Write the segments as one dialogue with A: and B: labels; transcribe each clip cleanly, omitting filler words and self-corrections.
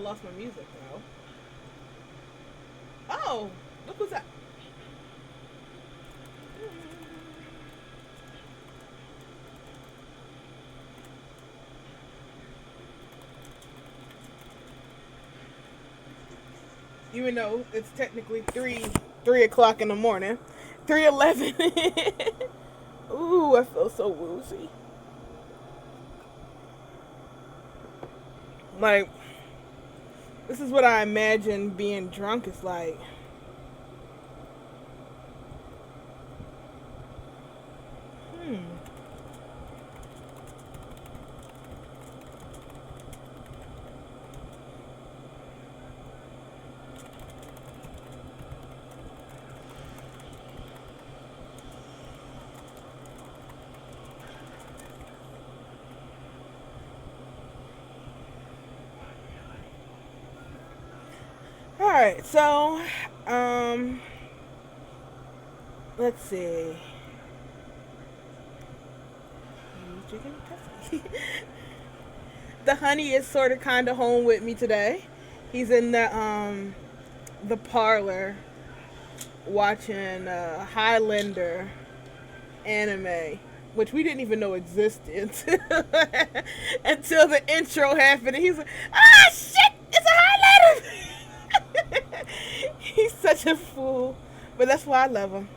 A: lost my music now. Oh, look who's that. Even though it's technically three o'clock in the morning, 3:11. Ooh, I feel so woozy. Like, this is what I imagine being drunk is like. Hmm. All right, so, um, let's see. The honey is sort of kind of home with me today. He's in the parlor watching Highlander anime, which we didn't even know existed until the intro happened. And he's like, "Ah, shit! It's a Highlander!" He's such a fool, but that's why I love him.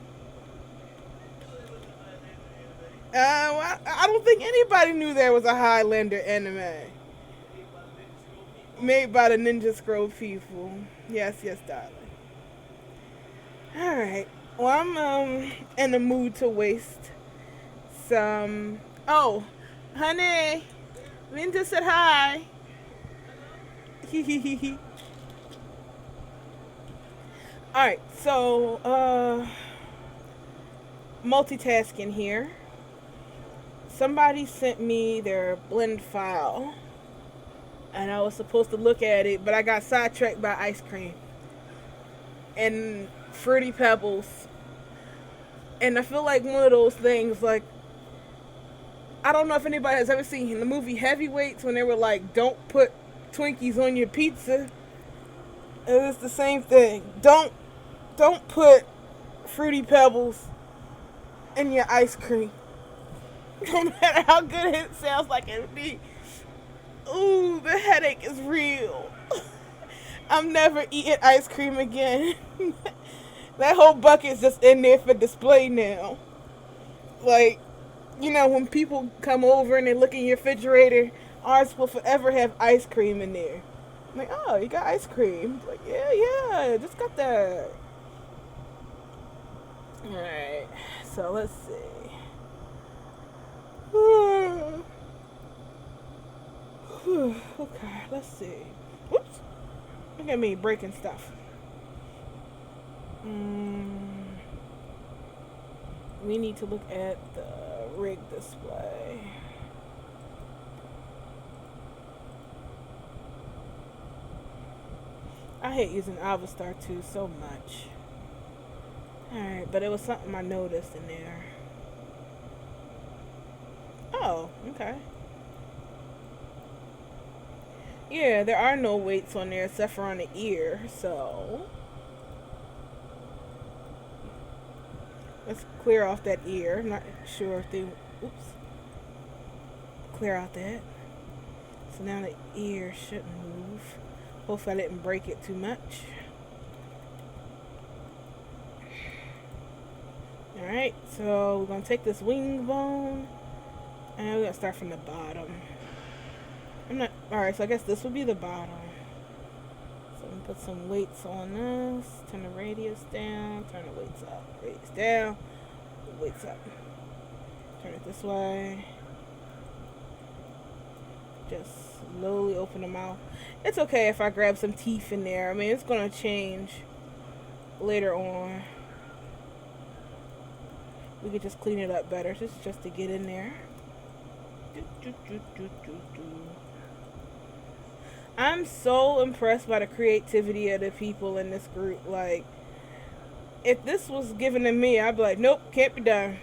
A: I don't think anybody knew there was a Highlander anime made by the Ninja Scroll people. Yes, yes, darling. All right. Well, I'm in the mood to waste some. Oh, honey, Linda said hi. All right. So, multitasking here. Somebody sent me their blend file, and I was supposed to look at it, but I got sidetracked by ice cream and fruity pebbles. And I feel like one of those things, like, I don't know if anybody has ever seen the movie Heavyweights when they were like, don't put Twinkies on your pizza. It was the same thing. Don't put fruity pebbles in your ice cream. No matter how good it sounds like it would be. Ooh, the headache is real. I'm never eating ice cream again. That whole bucket's just in there for display now. Like, when people come over and they look in your refrigerator, ours will forever have ice cream in there. I'm like, oh, you got ice cream? Like, yeah, just got that. Alright, so let's see. Okay, let's see. Whoops. Look at me breaking stuff. We need to look at the rig display. I hate using Avastar 2 so much. Alright, but it was something I noticed in there. Oh, okay. Yeah, there are no weights on there except for on the ear, so let's clear off that ear. I'm not sure if they oops. Clear out that. So now the ear shouldn't move. Hopefully I didn't break it too much. Alright, so we're gonna take this wing bone and we're gonna start from the bottom. Alright, so I guess this would be the bottom. So I'm gonna put some weights on this. Turn the radius down. Turn the weights up. Radius down. Weights up. Turn it this way. Just slowly open the mouth. It's okay if I grab some teeth in there. I mean, it's gonna change later on. We could just clean it up better. Just to get in there. I'm so impressed by the creativity of the people in this group. Like, if this was given to me, I'd be like, nope, can't be done.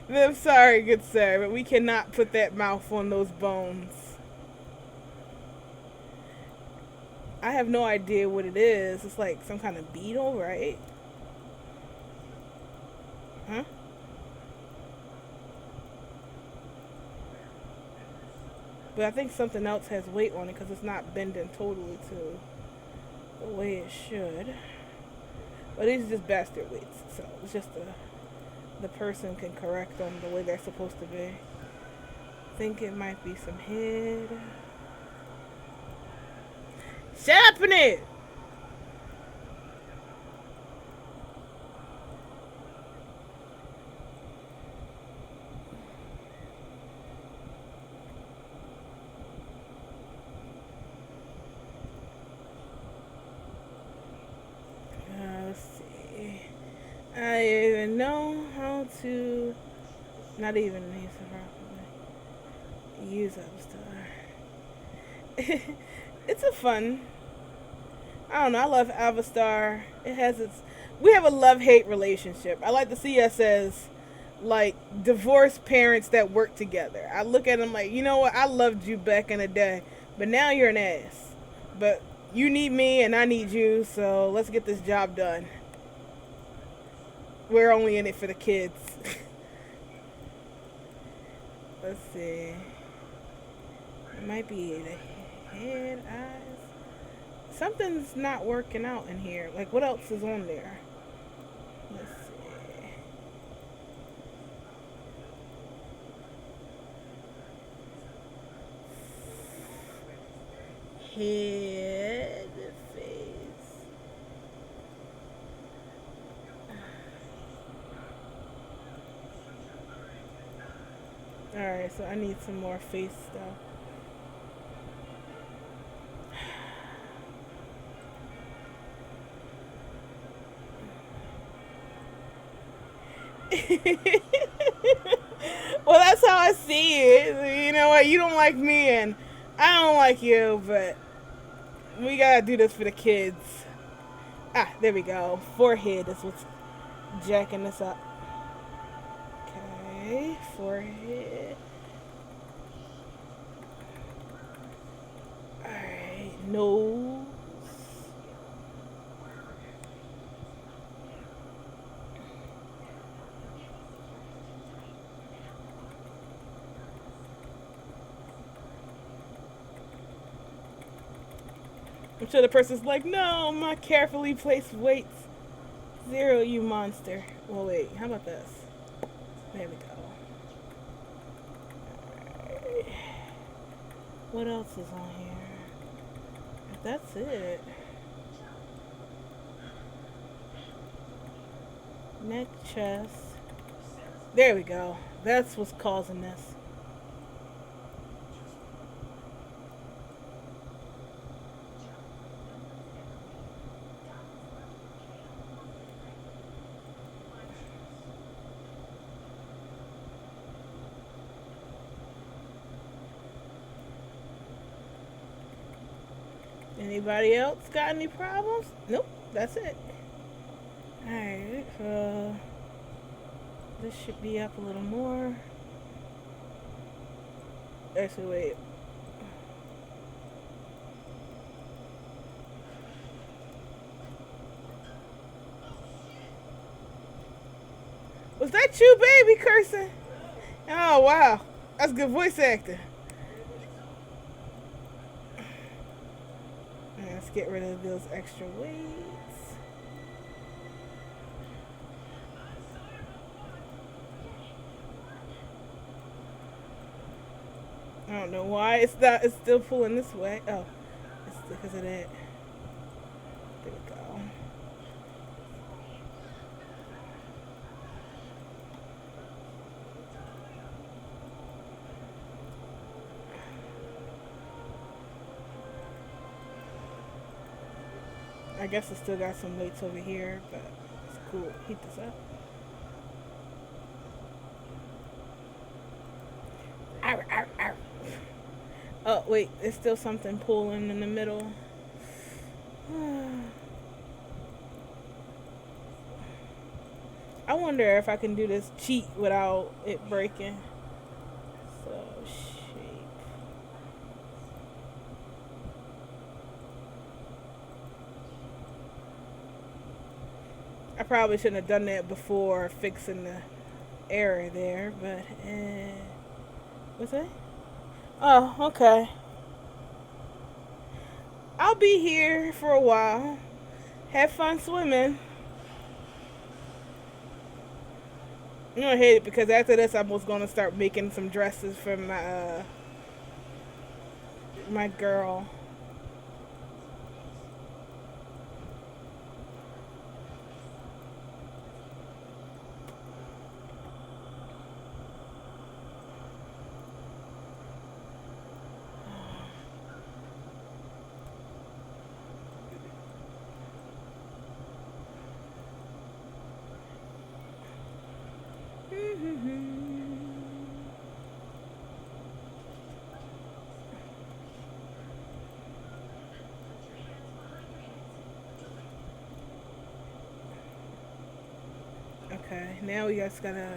A: I'm sorry, good sir, but we cannot put that mouth on those bones. I have no idea what it is. It's like some kind of beetle, right? Huh? But I think something else has weight on it because it's not bending totally to the way it should. But these are just bastard weights, so it's just the person can correct them the way they're supposed to be. I think it might be some head. Sharpen it! Let's see. I even know how to not even use it properly. Use Avastar. It's a fun. I don't know. I love Avastar. It has its. We have a love-hate relationship. I like to see us as like divorced parents that work together. I look at them like, you know what? I loved you back in the day, but now you're an ass. But you need me and I need you, so let's get this job done. We're only in it for the kids. Let's see. It might be the head, eyes. Something's not working out in here. Like, what else is on there? Let's see. Head, face. Alright, so I need some more face stuff. Well, that's how I see it. You know what? You don't like me, and I don't like you, but we gotta do this for the kids. Ah, there we go. Forehead is what's jacking this up. Okay, forehead. Alright, nose. I'm sure the person's like, no, my carefully placed weights. Zero, you monster. Well, wait, how about this? There we go. Alright. What else is on here? That's it. Neck, chest. There we go. That's what's causing this. Anybody else got any problems? Nope, that's it. Alright, this should be up a little more. Actually, wait. Was that you, baby, cursing? Oh, wow. That's good voice acting. Let's get rid of those extra weights. I don't know why it's still pulling this way. Oh, it's because of that. There we go. I guess I still got some weights over here, but it's cool. Heat this up. Ow, ow, ow. Oh, wait. There's still something pulling in the middle. I wonder if I can do this cheat without it breaking. So, shape. I probably shouldn't have done that before fixing the error there, but what's that? Oh, okay. I'll be here for a while. Have fun swimming. I'm gonna hate it because after this, I was gonna start making some dresses for my girl. Okay, now we just gotta.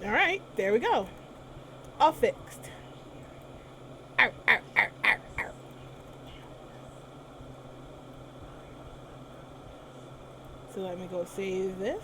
A: All right, there we go. All fixed. Ow, ow, ow, ow, ow. So let me go save this.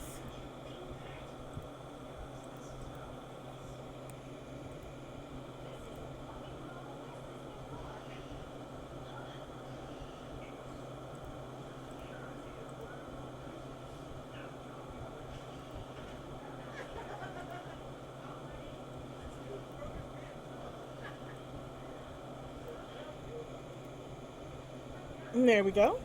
A: And there we go.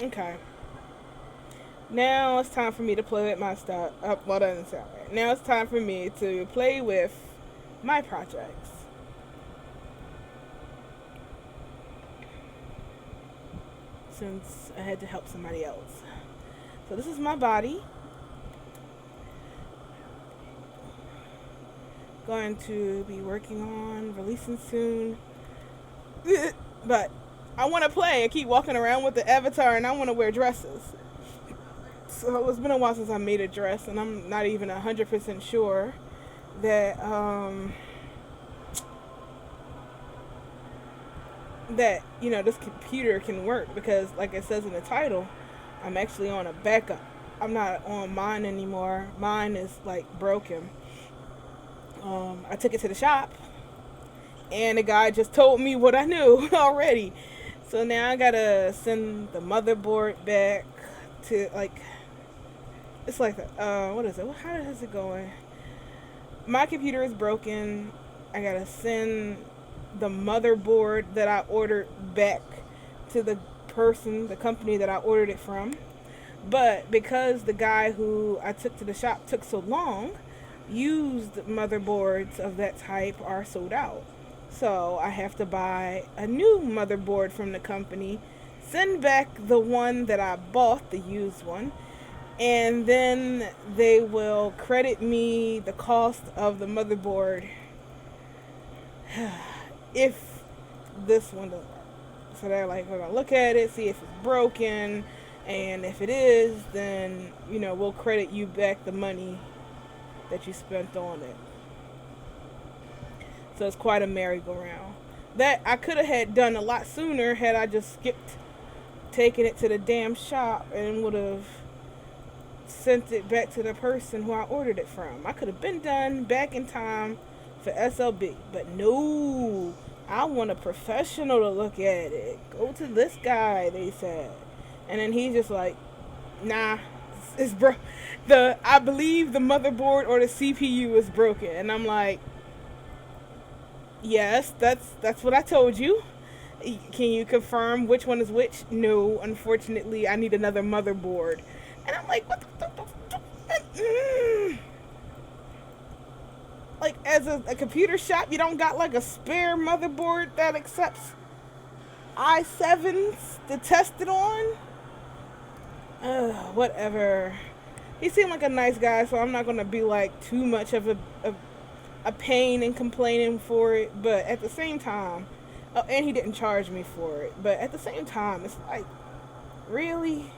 A: Okay. Now it's time for me to play with my stuff. Well, that doesn't sound right. Now it's time for me to play with my projects. Since I had to help somebody else. So this is my body. Going to be working on releasing soon. But I want to play. I keep walking around with the avatar and I want to wear dresses. So it's been a while since I made a dress and I'm not even 100% sure that this computer can work because like it says in the title, I'm actually on a backup. I'm not on mine anymore. Mine is like broken. I took it to the shop and the guy just told me what I knew already. So now I gotta send the motherboard back to like it's like what is it? How is it going? My computer is broken. I gotta send the motherboard that I ordered back to the company that I ordered it from. But because the guy who I took to the shop took so long, used motherboards of that type are sold out. So I have to buy a new motherboard from the company, send back the one that I bought, the used one, and then they will credit me the cost of the motherboard if this one doesn't work. So they're like, we're gonna look at it, see if it's broken, and if it is, then we'll credit you back the money that you spent on it. So it's quite a merry-go-round. That I could have had done a lot sooner had I just skipped taking it to the damn shop and would have sent it back to the person who I ordered it from. I could have been done back in time for SLB, but no, I want a professional to look at it. Go to this guy, they said, and then he's just like, nah, it's bro. I believe the motherboard or the CPU is broken, and I'm like, yes, that's what I told you. Can you confirm which one is which? No, unfortunately, I need another motherboard. And I'm like, what the like, as a computer shop, you don't got like a spare motherboard that accepts i7s to test it on? Whatever. He seemed like a nice guy, so I'm not gonna be like too much of a pain and complaining for it. But at the same time, oh, and he didn't charge me for it. But at the same time, it's like, really?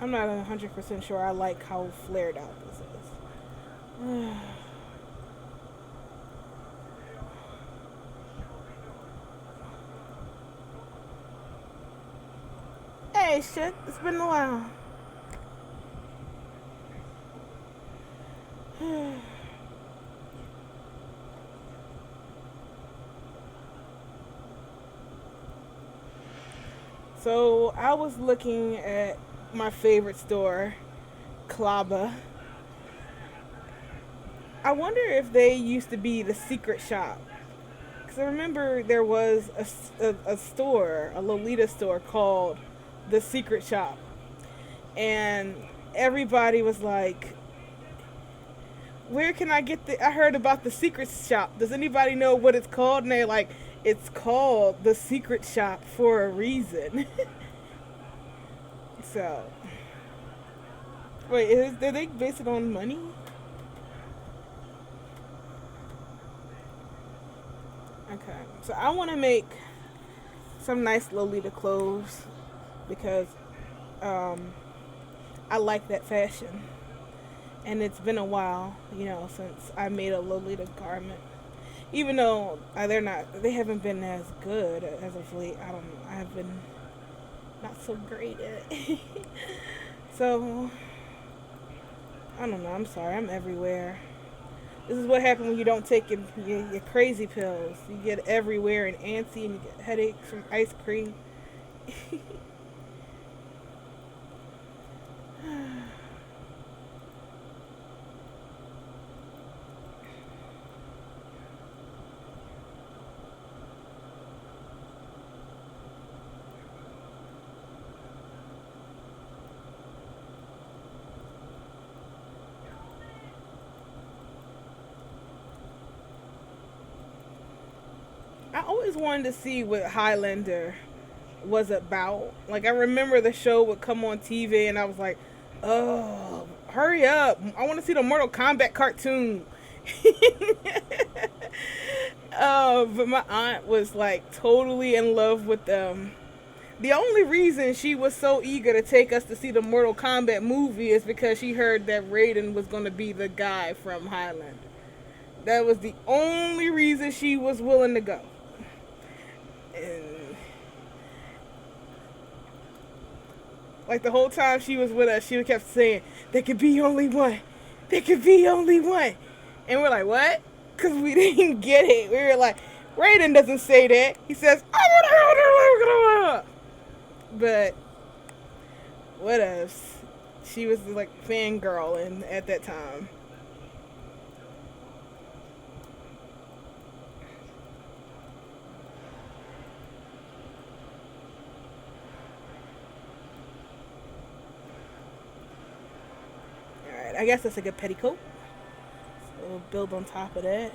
A: I'm not 100% sure I like how flared out this is. Hey, shit, it's been a while. So I was looking at my favorite store, Klaba. I wonder if they used to be the secret shop. Because I remember there was a store, a Lolita store called The Secret Shop. And everybody was like, where can I get I heard about the secret shop. Does anybody know what it's called? And they're like, it's called The Secret Shop for a reason. So, wait, did they base it on money? Okay, so I want to make some nice Lolita clothes because I like that fashion, and it's been a while, since I made a Lolita garment. Even though they haven't been as good as of late. I don't know. I have been not so great at it. So, I don't know. I'm sorry. I'm everywhere. This is what happens when you don't take your crazy pills. You get everywhere and antsy, and you get headaches from ice cream. I always wanted to see what Highlander was about. Like, I remember the show would come on TV, and I was like, oh, hurry up. I want to see the Mortal Kombat cartoon. But my aunt was like totally in love with them. The only reason she was so eager to take us to see the Mortal Kombat movie is because she heard that Raiden was going to be the guy from Highlander. That was the only reason she was willing to go. And like the whole time she was with us, she kept saying, there could be only one. There could be only one. And we're like, what? Because we didn't get it. We were like, Raiden doesn't say that. He says, but what else? She was like fangirling at that time. Alright, I guess that's a good petticoat. So we'll build on top of that.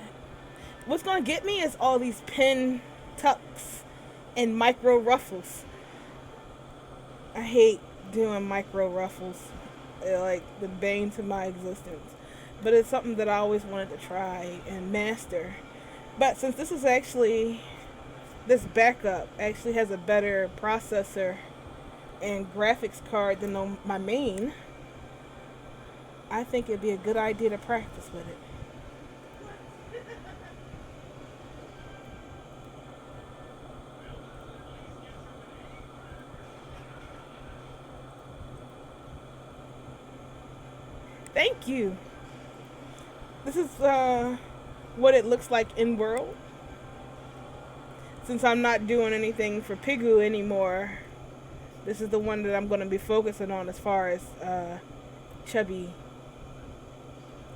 A: What's gonna get me is all these pin tucks and micro ruffles. I hate doing micro ruffles. They're like the bane to my existence. But it's something that I always wanted to try and master. But since this backup actually has a better processor and graphics card than on my main, I think it'd be a good idea to practice with it. Thank you. This is what it looks like in world. Since I'm not doing anything for Pigu anymore, this is the one that I'm going to be focusing on as far as chubby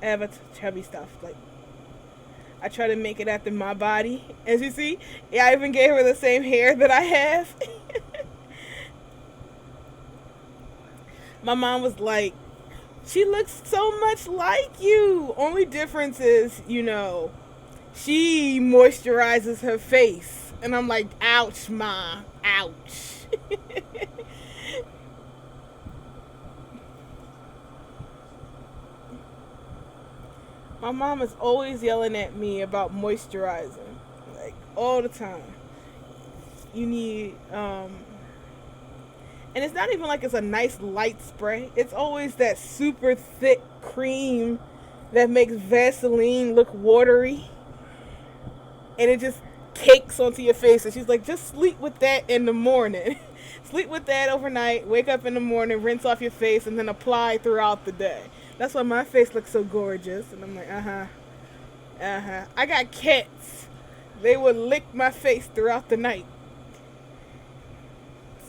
A: chubby stuff. Like, I try to make it after my body. As you see, yeah, I even gave her the same hair that I have. My mom was like, she looks so much like you. Only difference is, she moisturizes her face. And I'm like, ouch, ma. Ouch. My mom is always yelling at me about moisturizing. Like, all the time. You need, and it's not even like it's a nice light spray. It's always that super thick cream that makes Vaseline look watery. And it just cakes onto your face. And she's like, just sleep with that in the morning. Sleep with that overnight. Wake up in the morning, rinse off your face, and then apply throughout the day. That's why my face looks so gorgeous. And I'm like, I got cats. They would lick my face throughout the night.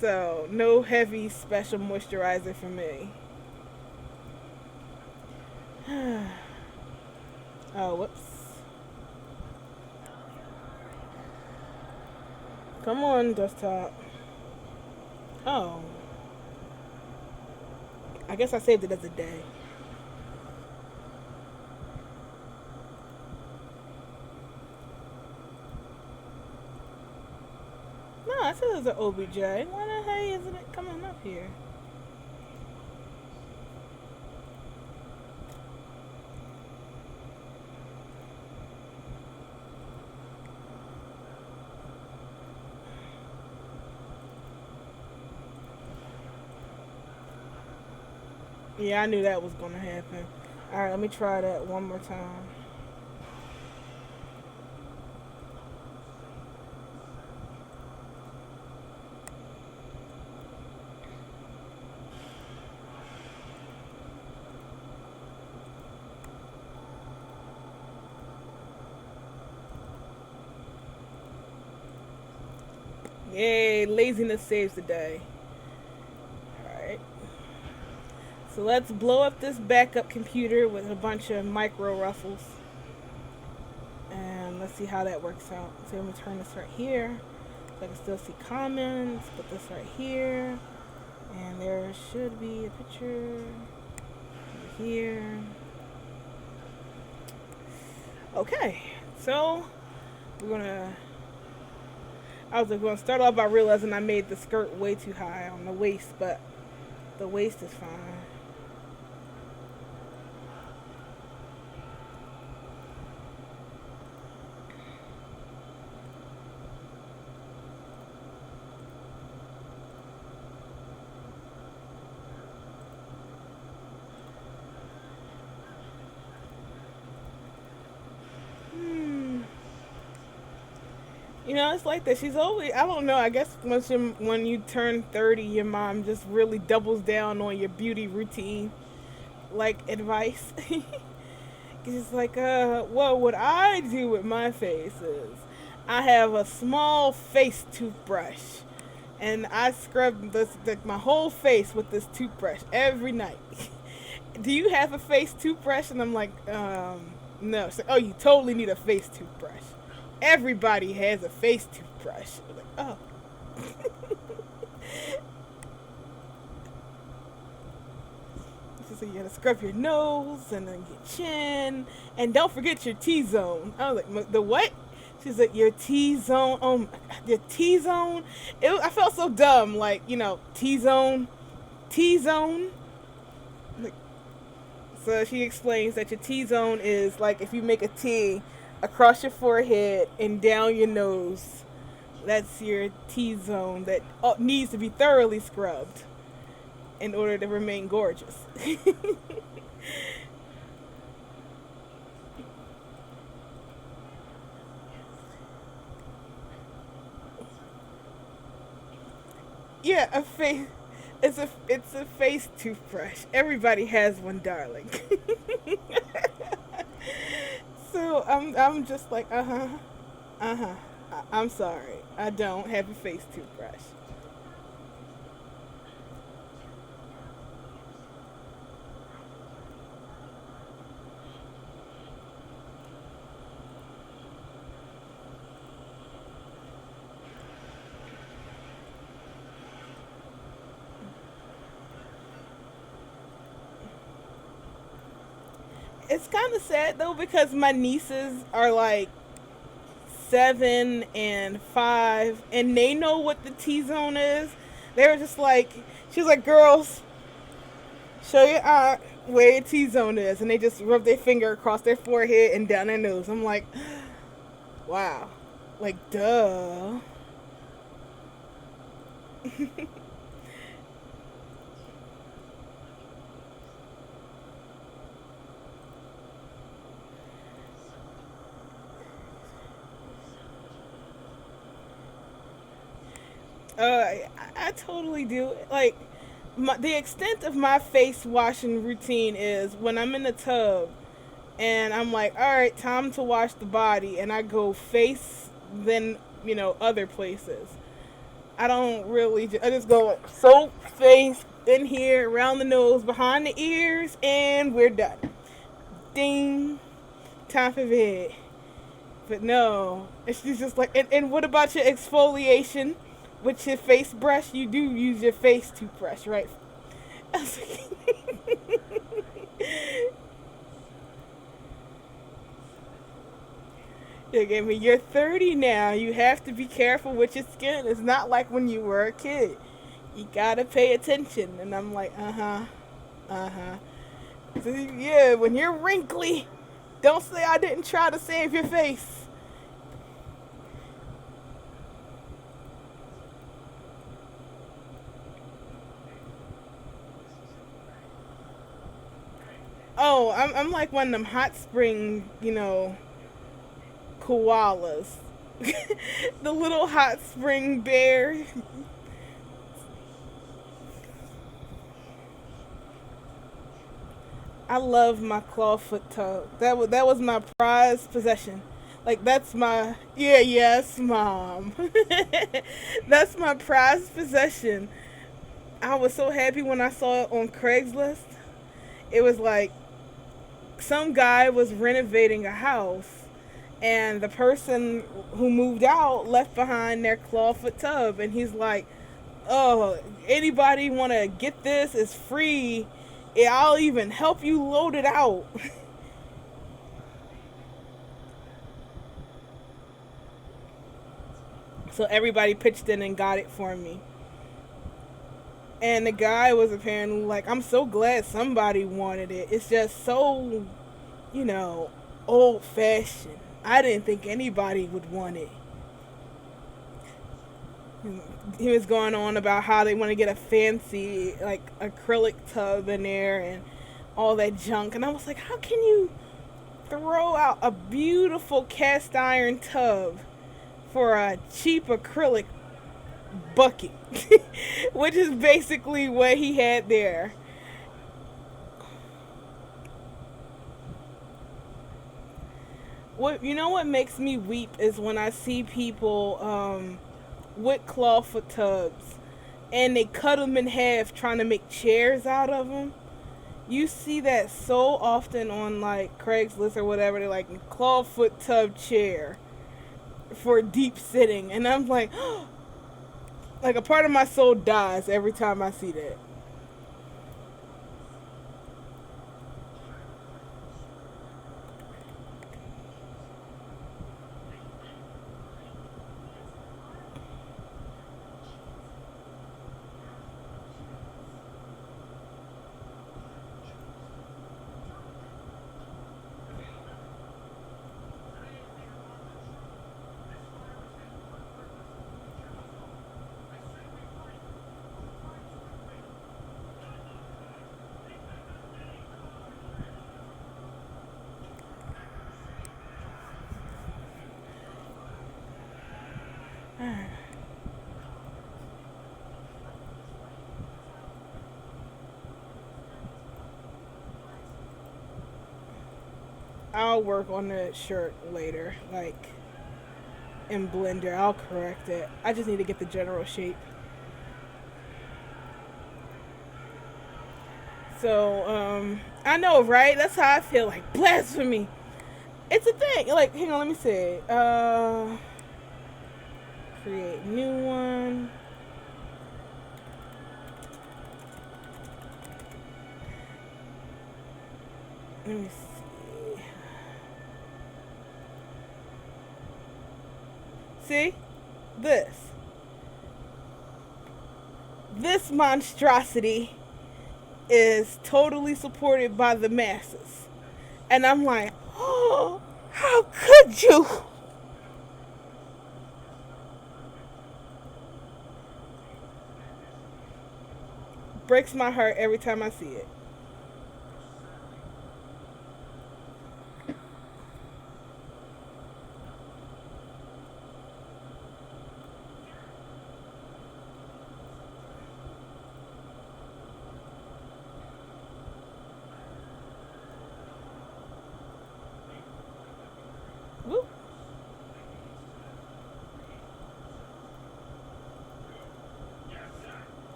A: So, no heavy special moisturizer for me. Oh, whoops. Come on, desktop. Oh. I guess I saved it as a day. No, I said it was an OBJ. Why the hell isn't it coming up here? Yeah, I knew that was going to happen. Alright, let me try that one more time. Yay, laziness saves the day. Alright. So let's blow up this backup computer with a bunch of micro ruffles. And let's see how that works out. So I'm going to turn this right here. So I can still see comments. Put this right here. And there should be a picture over here. Okay. So we're going to... I was going to start off by realizing I made the skirt way too high on the waist, but the waist is fine. It's like that. She's always, I don't know, I guess when you turn 30, your mom just really doubles down on your beauty routine, like, advice. It's like, well, what I do with my face is I have a small face toothbrush, and I scrub my whole face with this toothbrush every night. Do you have a face toothbrush? And I'm like, no. So, oh, you totally need a face toothbrush. Everybody has a face toothbrush. I'm like, oh. So you gotta scrub your nose and then your chin, and don't forget your T zone. I was like, the what? She's like, your T zone. Your T zone. I felt so dumb. Like, T zone, T zone. Like, so she explains that your T zone is like if you make a T across your forehead and down your nose. That's your T zone that needs to be thoroughly scrubbed in order to remain gorgeous. Yeah, a face. It's a face toothbrush. Everybody has one, darling. So I'm just like uh huh. I'm sorry. I don't have a face toothbrush. It's kind of sad though because my nieces are like 7 and 5, and they know what the T zone is. They were just like, she was like, girls, show your aunt where your T zone is, and they just rub their finger across their forehead and down their nose. I'm like, wow, like duh. I totally do. Like, the extent of my face washing routine is when I'm in the tub and I'm like, all right, time to wash the body, and I go face, then other places. I don't really. I just go like, soap, face, in here, around the nose, behind the ears, and we're done. Ding, time for bed. But no, it's just like, and what about your exfoliation? With your face brush, you do use your face toothbrush, right? I was like, you gave me. You're 30 now. You have to be careful with your skin. It's not like when you were a kid. You gotta pay attention. And I'm like, uh huh. So, yeah, when you're wrinkly, don't say I didn't try to save your face. Oh, I'm like one of them hot spring, koalas. The little hot spring bear. I love my clawfoot tub. That was my prized possession. Like that's my yeah, yes, mom. That's my prized possession. I was so happy when I saw it on Craigslist. It was like some guy was renovating a house, and the person who moved out left behind their clawfoot tub, and he's like, oh, anybody want to get this? It's free. Yeah, I'll even help you load it out. So everybody pitched in and got it for me. And the guy was apparently like, I'm so glad somebody wanted it. It's just so, you know, old fashioned. I didn't think anybody would want it. He was going on about how they want to get a fancy, like, acrylic tub in there and all that junk. And I was like, how can you throw out a beautiful cast iron tub for a cheap acrylic bucket? Which is basically what he had there. What makes me weep is when I see people with clawfoot tubs and they cut them in half trying to make chairs out of them. You see that so often on like Craigslist or whatever. They're like clawfoot tub chair for deep sitting, and I'm like, like a part of my soul dies every time I see that. I'll work on the shirt later, like in Blender. I'll correct it. I just need to get the general shape. So, I know, right? That's how I feel. Like blasphemy. It's a thing. Like, hang on, let me see. Create new one. Let me see. See? This monstrosity is totally supported by the masses. And I'm like, oh, how could you? Breaks my heart every time I see it. Woo.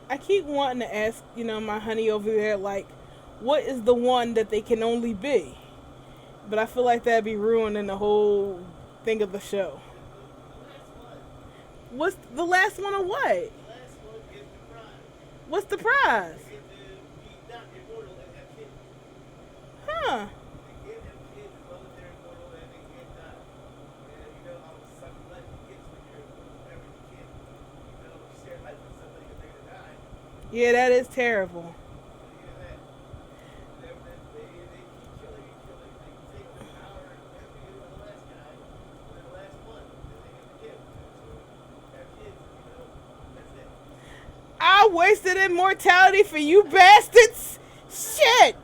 A: I keep wanting to ask, my honey over there, like, what is the one that they can only be? But I feel like that'd be ruining the whole thing of the show. What's the last one of what? What's the prize? Huh. Yeah, that is terrible. I wasted immortality for you bastards. Shit.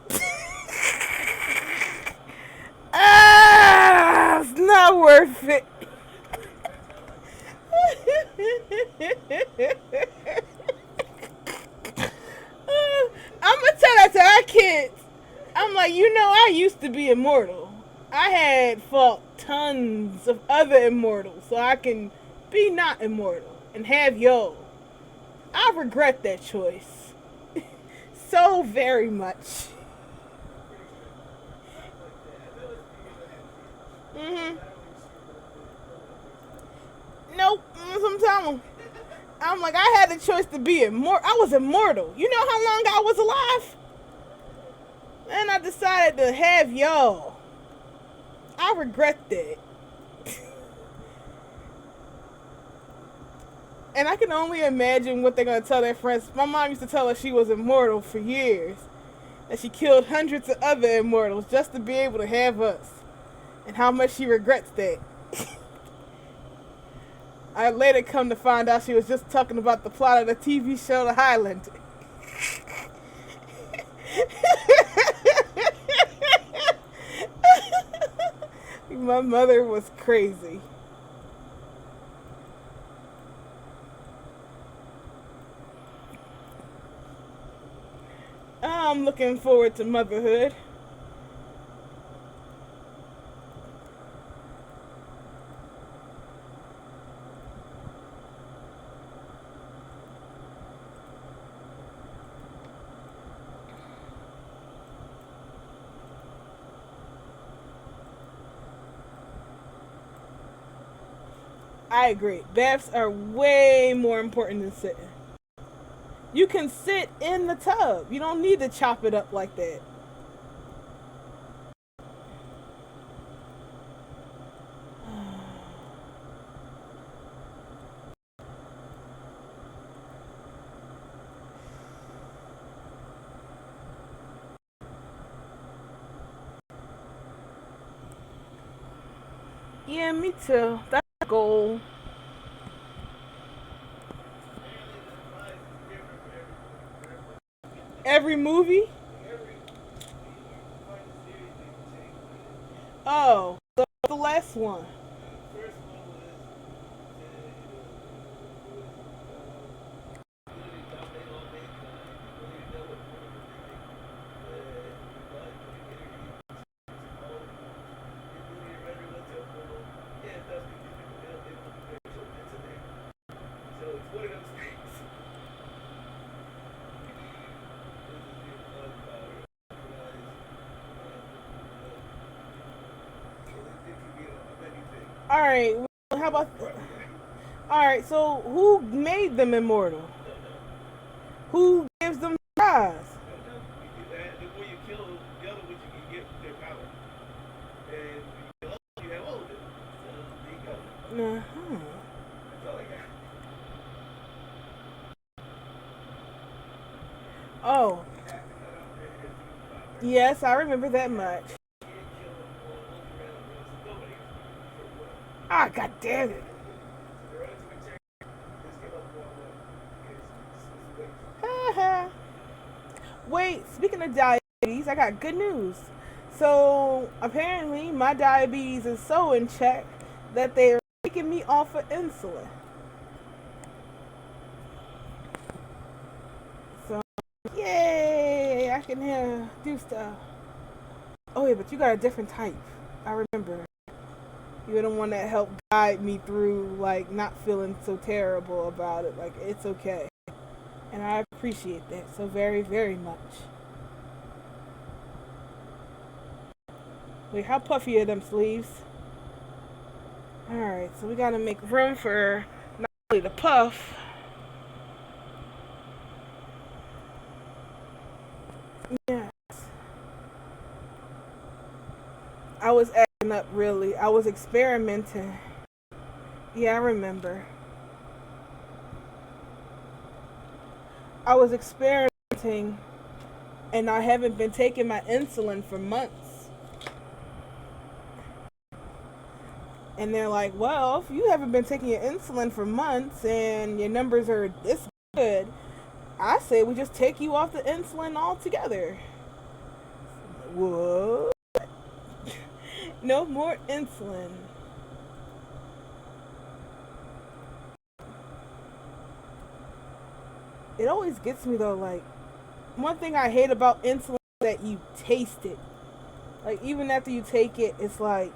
A: It's not worth it. I'm gonna tell that to our kids. I'm like, I used to be immortal. I had fought tons of other immortals, so I can be not immortal and have yo. I regret that choice so very much. Mhm. Nope. Sometimes I'm like, I had the choice to be immortal. I was immortal. You know how long I was alive? And I decided to have y'all. I regret that. And I can only imagine what they're going to tell their friends. My mom used to tell us she was immortal for years. That she killed hundreds of other immortals just to be able to have us. And how much she regrets that. I later come to find out she was just talking about the plot of the TV show The Highlander. My mother was crazy. I'm looking forward to motherhood. I agree. Baths are way more important than sitting. You can sit in the tub. You don't need to chop it up like that. Yeah, me too. That's a goal. Every movie? Oh, the last one. All right. How about? All right. So who made them immortal? Who gives them rise? Uh-huh. Oh, yes, I remember that much. Ah, god damn it. Wait, speaking of diabetes, I got good news. So apparently, my diabetes is so in check that they're taking me off of insulin. So, yay! I can do stuff. Oh yeah, but you got a different type. I remember. You're the one that helped guide me through, like, not feeling so terrible about it. Like, it's okay. And I appreciate that so very, very much. Wait, how puffy are them sleeves? Alright, so we gotta make room for not only the puff. Yes. I was acting up, really. I was experimenting. Yeah, I remember. I was experimenting, and I haven't been taking my insulin for months. And they're like, well, if you haven't been taking your insulin for months and your numbers are this good, I say we just take you off the insulin altogether. What? No more insulin. It always gets me though, like, one thing I hate about insulin is that you taste it. Like, even after you take it, it's like,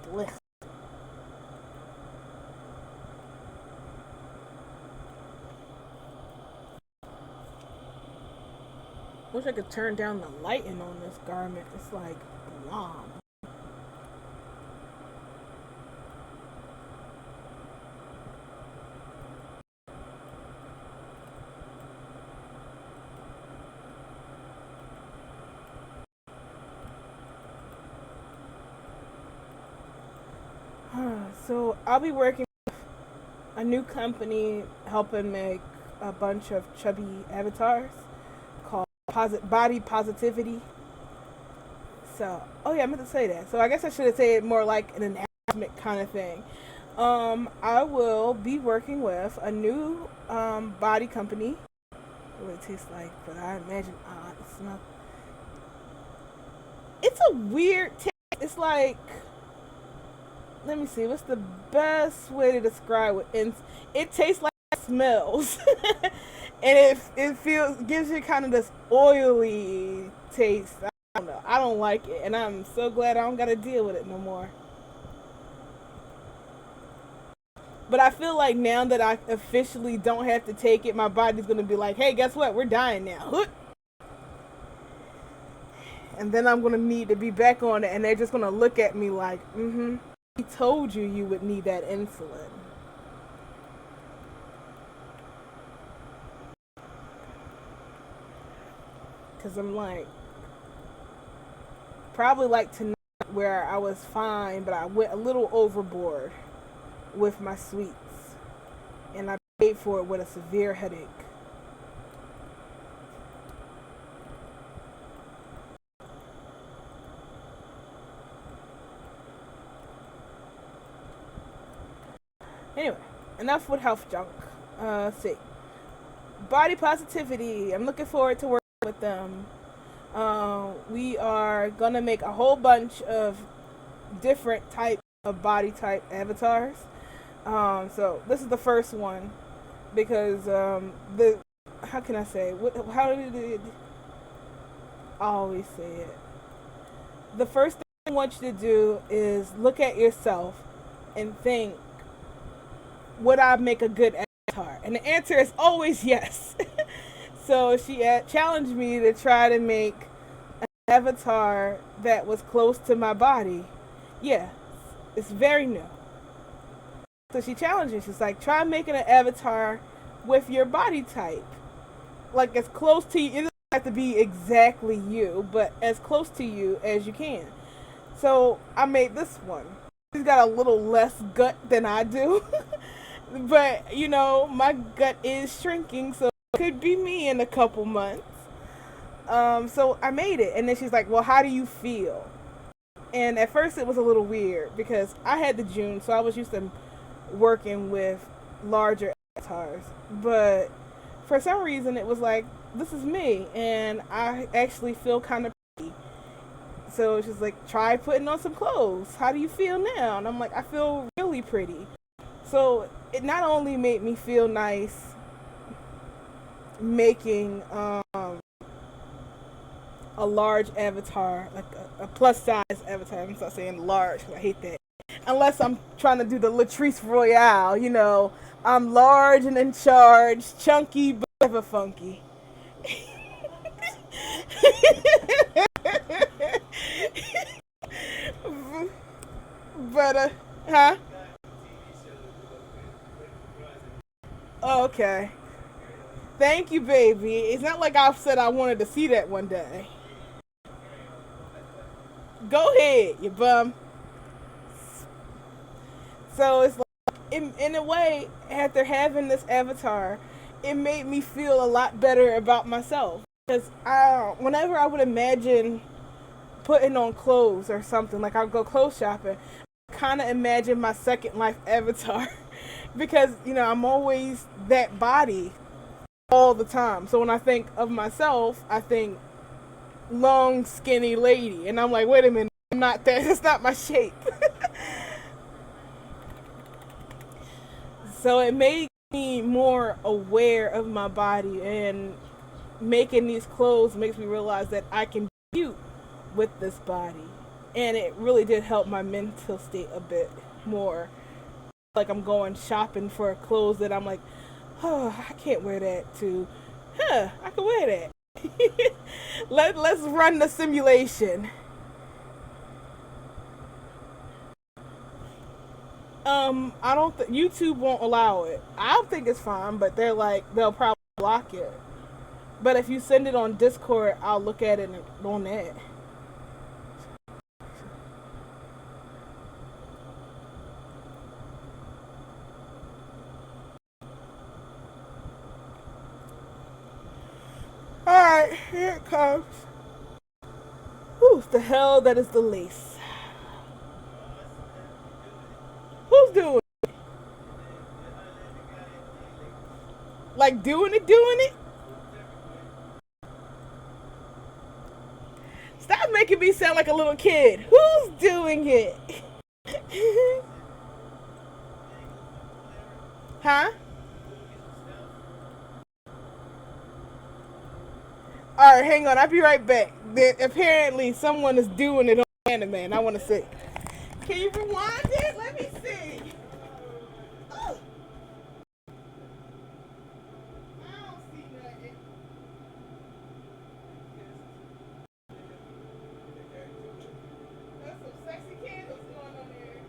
A: blech. Wish I could turn down the lighting on this garment. It's like, blah. So I'll be working with a new company helping make a bunch of chubby avatars called Body Positivity. So, oh yeah, I meant to say that. So I guess I should have said it more like an announcement kind of thing. I will be working with a new body company. What it tastes like, but I imagine it's not. It's a weird taste. It's like, let me see, what's the best way to describe what it tastes like, it smells. And it feels, gives you kind of this oily taste. I don't know, I don't like it, and I'm so glad I don't gotta deal with it no more. But I feel like now that I officially don't have to take it, my body's gonna be like, hey, guess what, we're dying now. And then I'm gonna need to be back on it, and they're just gonna look at me like, we told you you would need that insulin. Because I'm like, probably like tonight where I was fine, but I went a little overboard with my sweets. And I paid for it with a severe headache. Anyway, enough with health junk. Let's see. Body positivity. I'm looking forward to working with them. We are gonna make a whole bunch of different type of body type avatars. So this is the first one because the how can I say how did it? I always say it. The first thing I want you to do is look at yourself and think, would I make a good avatar? And the answer is always yes. So she challenged me to try to make an avatar that was close to my body. Yeah, it's very new. So she challenged me. She's like, try making an avatar with your body type. Like as close to you. It doesn't have to be exactly you, but as close to you as you can. So I made this one. She's got a little less gut than I do. But, you know, my gut is shrinking, so it could be me in a couple months. So I made it. And then she's like, well, how do you feel? And at first it was a little weird because I had the June, so I was used to working with larger avatars. But for some reason it was like, this is me. And I actually feel kind of pretty. So she's like, try putting on some clothes. How do you feel now? And I'm like, I feel really pretty. So it not only made me feel nice making a large avatar, like a plus size avatar. I'm not saying large, I hate that. Unless I'm trying to do the Latrice Royale, you know, I'm large and in charge, chunky but never funky. But huh? Oh, okay. Thank you, baby. It's not like I said I wanted to see that one day. Go ahead, you bum. So it's like, in a way, after having this avatar, it made me feel a lot better about myself. Because whenever I would imagine putting on clothes or something, like I'll go clothes shopping, I kind of imagine my second life avatar. Because, you know, I'm always that body all the time. So when I think of myself, I think long, skinny lady. And I'm like, wait a minute, I'm not that. That's not my shape. So it made me more aware of my body, and making these clothes makes me realize that I can be cute with this body. And it really did help my mental state a bit more. Like I'm going shopping for clothes that I'm like, oh, I can't wear that to, I can wear that. Let's run the simulation. I don't YouTube won't allow it. I don't think it's fine, but they'll probably block it. But if you send it on Discord, I'll look at it on that. Alright, here it comes. Who's the hell that is the lace? Who's doing it? Like doing it? Stop making me sound like a little kid. Who's doing it? Huh? Alright, hang on. I'll be right back. Apparently, someone is doing it on anime, and I want to see. Can you rewind it? Let me see. Oh. I don't see nothing. There's some sexy candles going on there.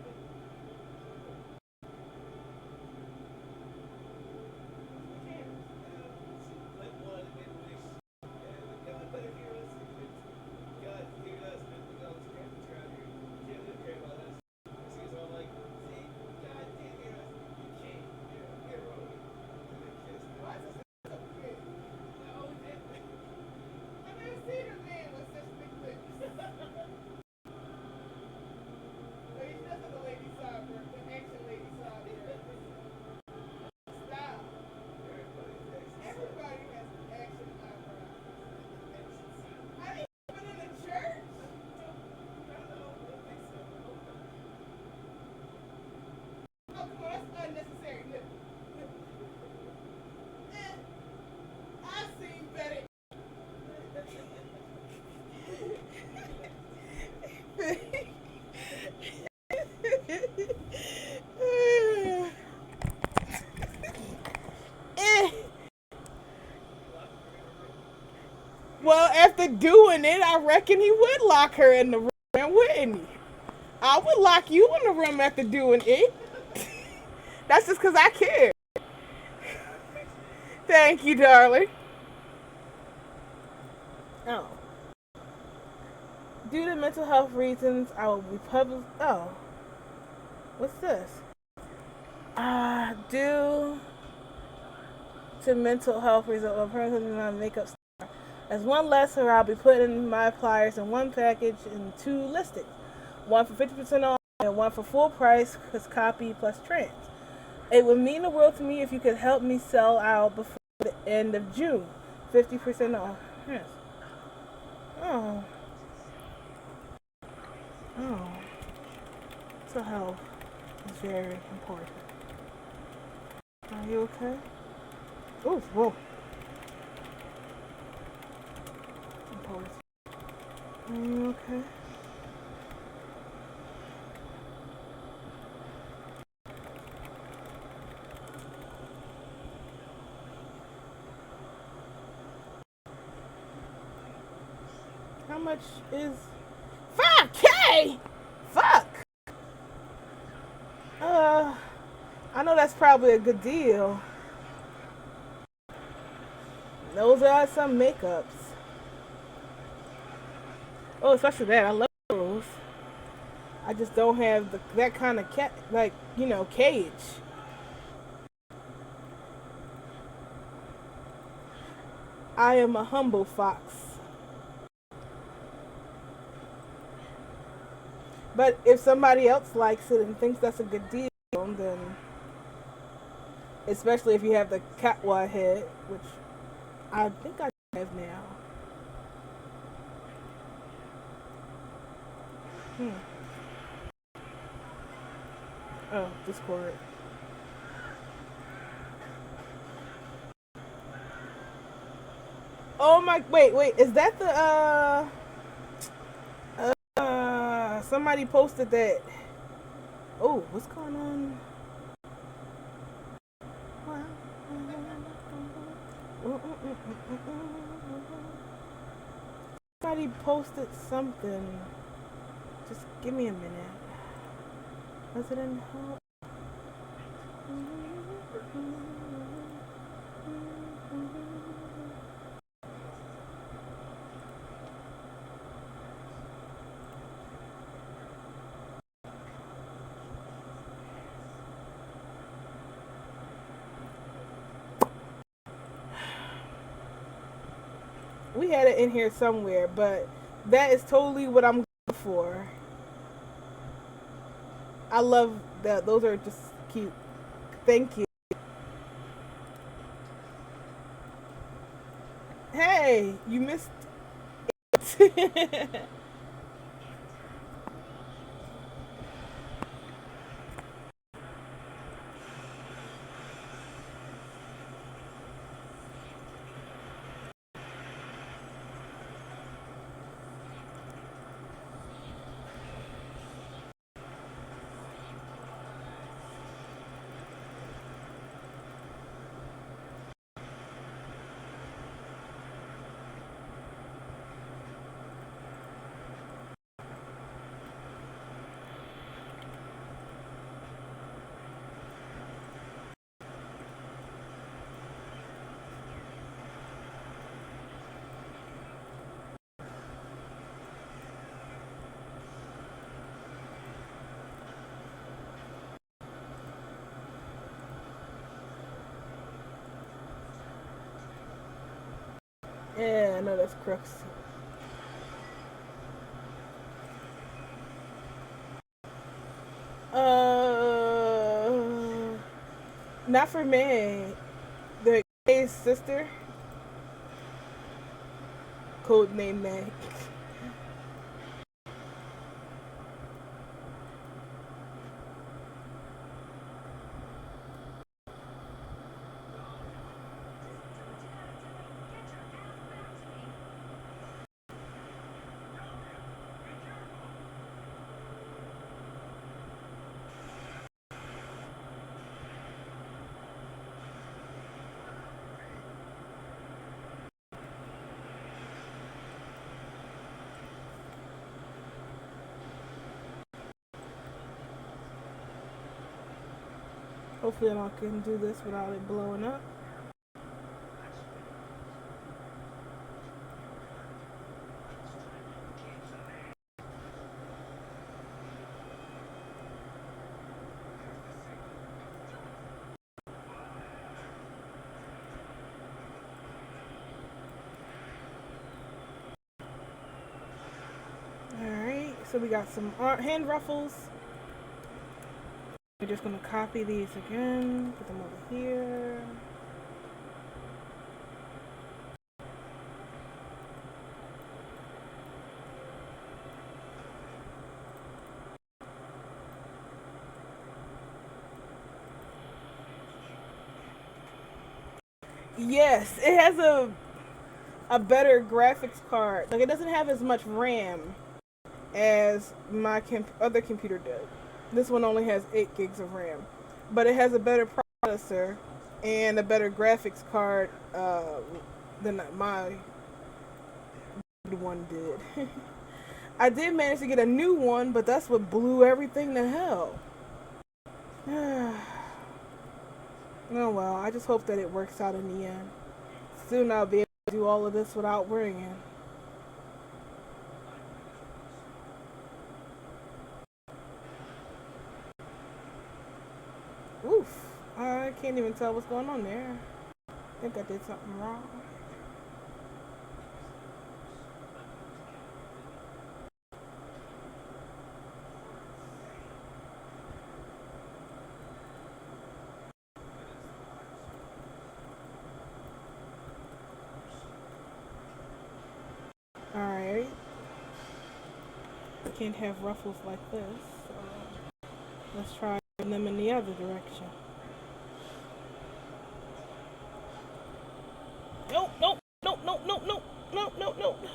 A: after doing it, I reckon he would lock her in the room, wouldn't he? I would lock you in the room after doing it. That's just because I care. Thank you, darling. Oh. Due to mental health reasons, I will be public. Oh. What's this? Due to mental health reasons, I'm currently on makeup star. As one lesser, I'll be putting my pliers in one package in 2 listings. One for 50% off and one for full price, because copy plus trans. It would mean the world to me if you could help me sell out before the end of June. 50% off. Yes. Oh. Oh. So health is very important. Are you okay? Oh, whoa. Important. Are you okay? How much is 5K? Fuck. I know that's probably a good deal. Those are some makeups. Oh, especially that. I love those. I just don't have that kind of cage. I am a humble fox. But if somebody else likes it and thinks that's a good deal, then especially if you have the catwa head, which I think I have now. Oh, Discord. Oh my, wait, is that the somebody posted that. Oh, what's going on? Somebody posted something. Just give me a minute. Was it in home? We had it in here somewhere, but that is totally what I'm going for. I love that. Those are just cute. Thank you. Hey, you missed it. Yeah, I know that's crooks. Not for me. The gay's sister. Code name May. Hopefully I can do this without it blowing up. Alright, so we got some hand ruffles. We're just going to copy these again, put them over here. Yes, it has a better graphics card. Like, it doesn't have as much RAM as my other computer did. This one only has 8 gigs of RAM, but it has a better processor and a better graphics card than my one did. I did manage to get a new one, but that's what blew everything to hell. Oh well, I just hope that it works out in the end. Soon I'll be able to do all of this without worrying. Oof. I can't even tell what's going on there. I think I did something wrong. Alright. Can't have ruffles like this, so let's try them in the other direction. Nope, nope, nope, nope, nope, nope, nope, nope, nope.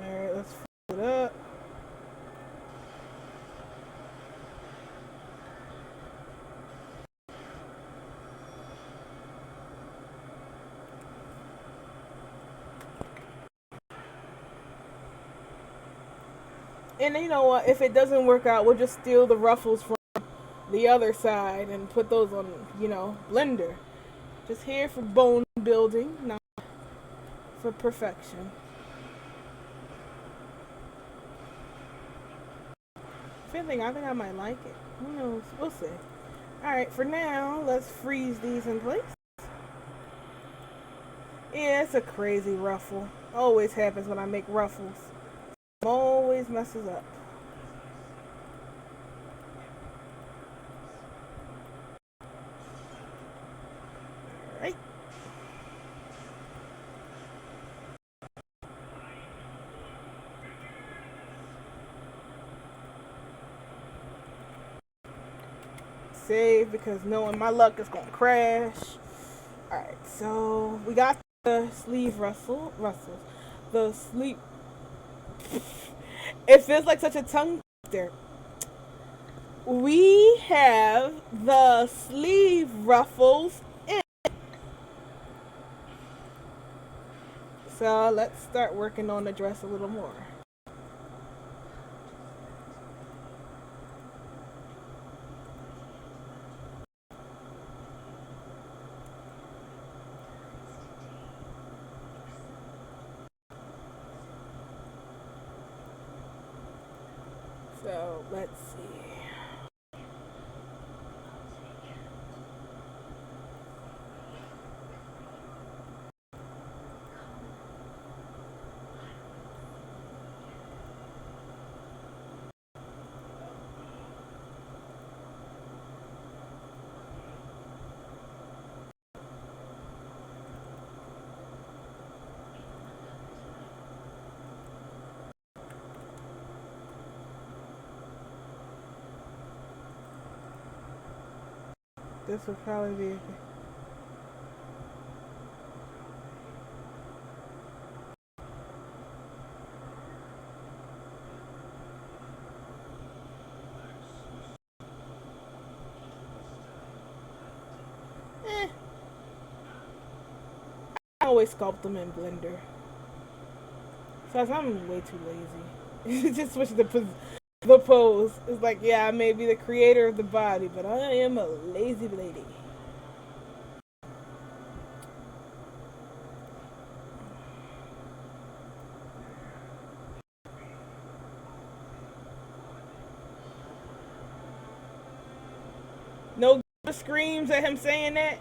A: Alright, let's fill it up. And you know what? If it doesn't work out, we'll just steal the ruffles from the other side and put those on, Blender. Just here for bone building, not for perfection. If anything, I think I might like it. Who knows? We'll see. Alright, for now, let's freeze these in place. Yeah, it's a crazy ruffle. Always happens when I make ruffles. Always messes up. Alright. Save, because knowing my luck is gonna crash. Alright, so we got the sleeve ruffles. The sleeve. It feels like such a tongue twister. We have the sleeve ruffles in. So let's start working on the dress a little more. So let's see. This would probably be I always sculpt them in Blender. Cause I'm way too lazy. Just switch the pose. It's like, yeah, I may be the creator of the body, but I am a lazy lady. No screams at him saying that.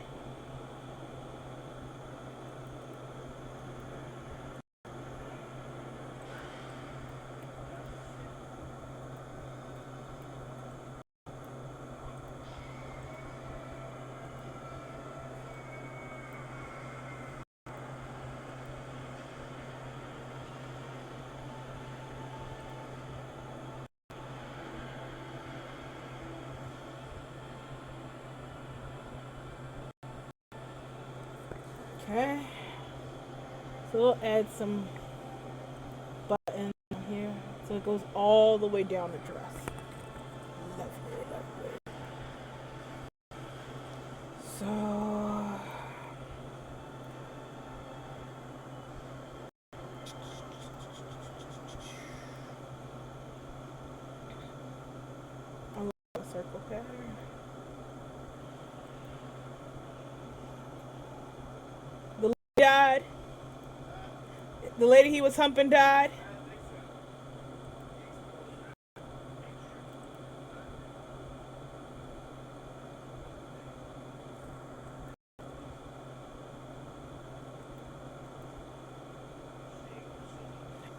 A: Okay. So we'll add some buttons here so it goes all the way down the dress. Lovely, lovely. So I love the circle pattern. The lady died. The lady he was humping died.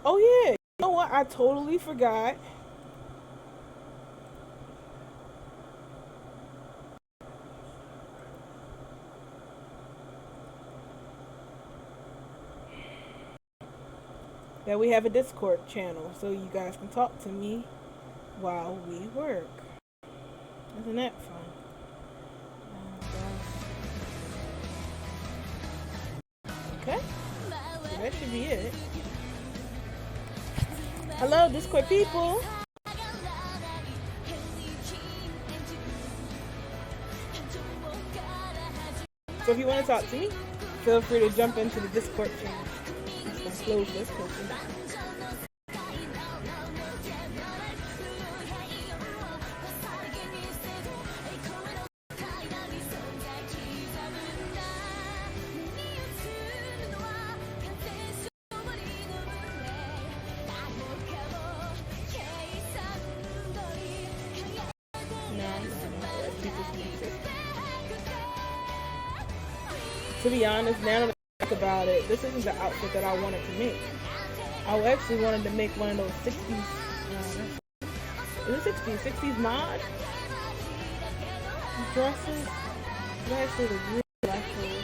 A: Oh yeah, you know what? I totally forgot. That we have a Discord channel so you guys can talk to me while we work. Isn't that fun? Okay, so that should be it. Hello, Discord people. So if you want to talk to me, feel free to jump into the Discord channel. Close this person. To be honest, now that I think about it, this isn't the outfit that I wanted to make. I actually wanted to make one of those 60s, is it 60s? 60s mod dresses. They actually look really like those.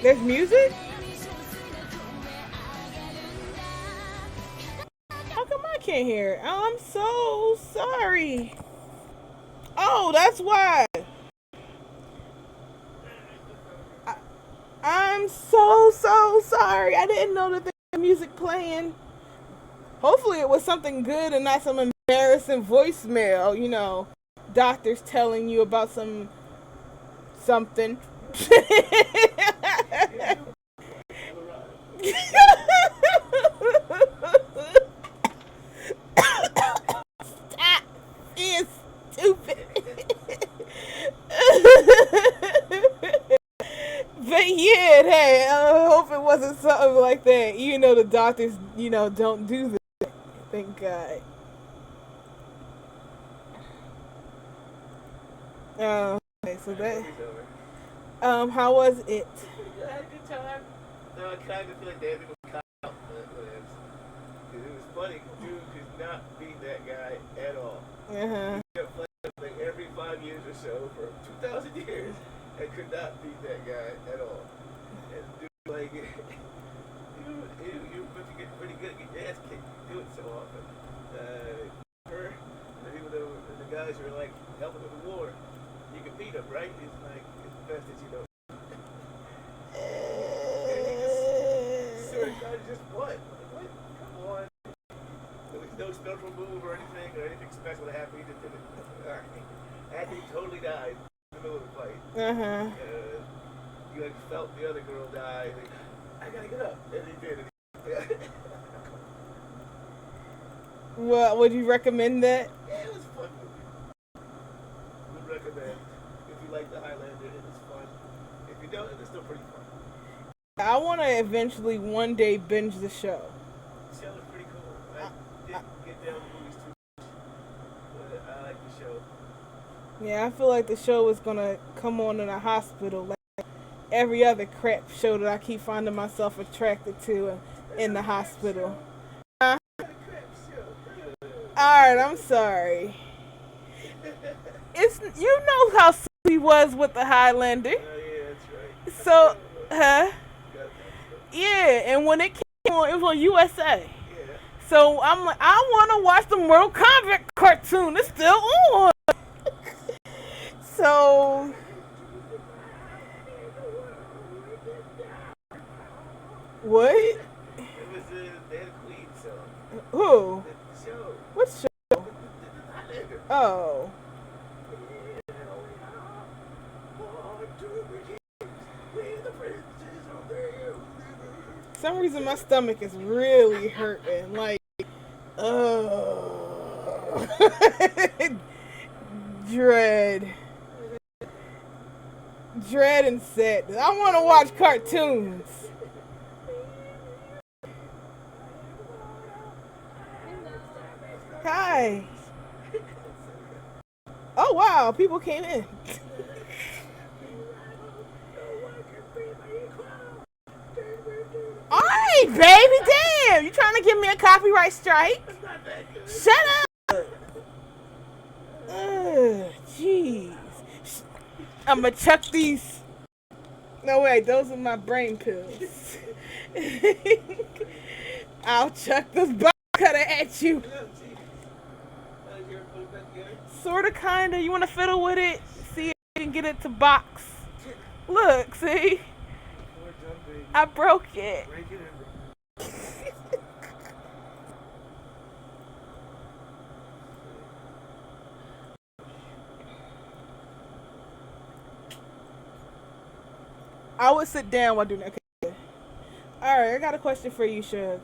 A: There's music? How come I can't hear it? Oh, I'm so sorry. Oh, that's why. I'm so sorry. I didn't know that there was music playing. Hopefully it was something good and not some embarrassing voicemail, you know, doctors telling you about something. Stop being stupid. But yeah, hey, I hope it wasn't something like that. You know, the doctors, you know, don't do this. Thank God. Okay, so that. How was it?
B: I had a good time. No, I kind of feel like they had to go cut out. funny. Dude could not beat that guy at all.
A: Uh-huh.
B: He kept playing like every 5 years or so for 2,000 years and could not beat that guy at all. And dude, like, you put to get pretty good, get your ass kicked. You do it so often. Her, even though the guys are like helping with the war, you can beat them, right? It's like it's best that you don't. Just what? What? Come on. There was no special move or anything special that happened. He just did it. After he totally died in the middle of the fight.
A: Uh-huh.
B: You like felt the other girl die. Like, I gotta get up. And he did it.
A: Well, would you recommend that?
B: Yeah, it was a fun movie. Would recommend. If you like The Highlander, it was fun. If you don't, it's still pretty fun.
A: I want to eventually one day binge the show.
B: The show is pretty cool. I didn't get down the movies too much, but I like the show.
A: Yeah, I feel like the show is going to come on in a hospital like every other crap show that I keep finding myself attracted to in the hospital. Alright, I'm sorry. It's you know how he was with the Highlander.
B: Yeah, that's right.
A: So, yeah, and when it came on, it was on USA.
B: Yeah.
A: So I'm like, I want to watch the Mortal Kombat cartoon. It's still on. So, what?
B: It was they had a Queen song.
A: Who?
B: The show.
A: What show?
B: The Highlander.
A: Oh. For some reason my stomach is really hurting. Like, dread and sadness. I want to watch cartoons. Hi. Oh wow, people came in. Alright, baby, damn! You trying to give me a copyright strike? Shut up! Jeez. I'ma chuck these. No, wait, those are my brain pills. I'll chuck this box cutter at you. Sorta, kinda. You wanna fiddle with it? See if you can get it to box. Look, see? I broke it. I would sit down while doing that. Okay. Alright, I got a question for you, Shug.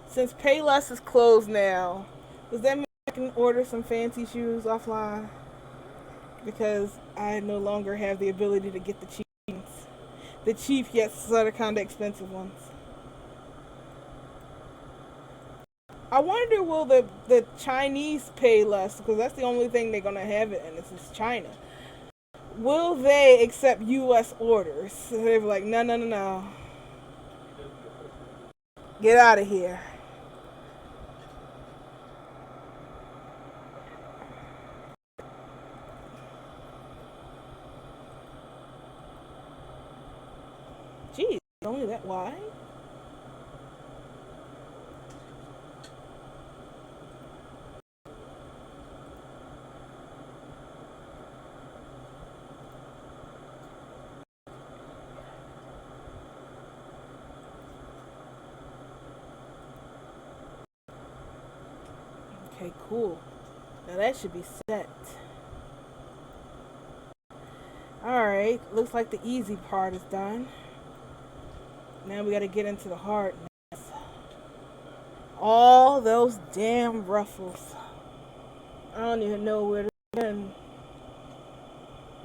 A: Since Payless is closed now, does that mean I can order some fancy shoes offline? Because I no longer have the ability to get the cheap ones. The cheap yet sort of kind of expensive ones. I wonder, will the Chinese pay less? Because that's the only thing they're going to have it in. This is China. Will they accept U.S. orders? So they're like, no. Get out of here. Geez, only that wide? Okay, cool. Now that should be set. Alright, looks like the easy part is done. Now we gotta get into the hard mess. All those damn ruffles. I don't even know where they've been.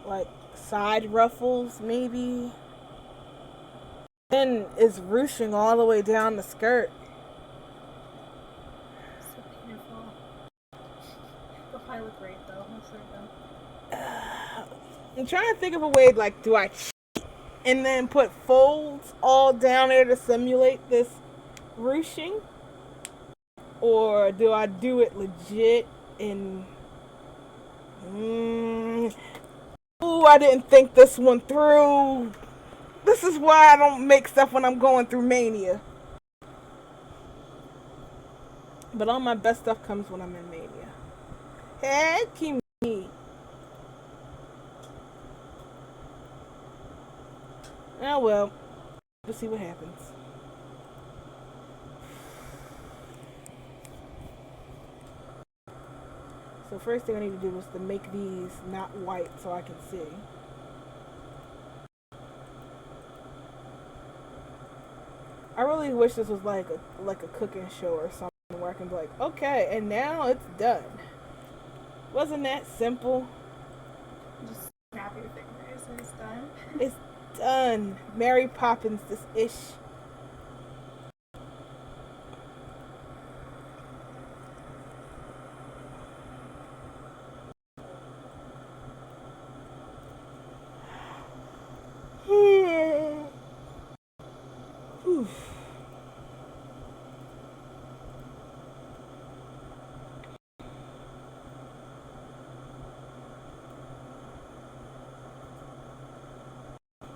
A: Like side ruffles, maybe. Then it's ruching all the way down the skirt.
C: So painful. They'll probably look great though. Most of them.
A: I'm trying to think of a way, like, do I cheat and then put folds all down there to simulate this ruching? or do I do it legit and ooh, I didn't think this one through. This is why I don't make stuff when I'm going through mania. But all my best stuff comes when I'm in mania. Hey, Kimi. Oh well, we'll see what happens. So first thing I need to do is to make these not white so I can see. I really wish this was like a cooking show or something where I can be like, okay, and now it's done. Wasn't that simple?
C: Just snap your fingers and it's done.
A: It's done. Mary Poppins, this ish.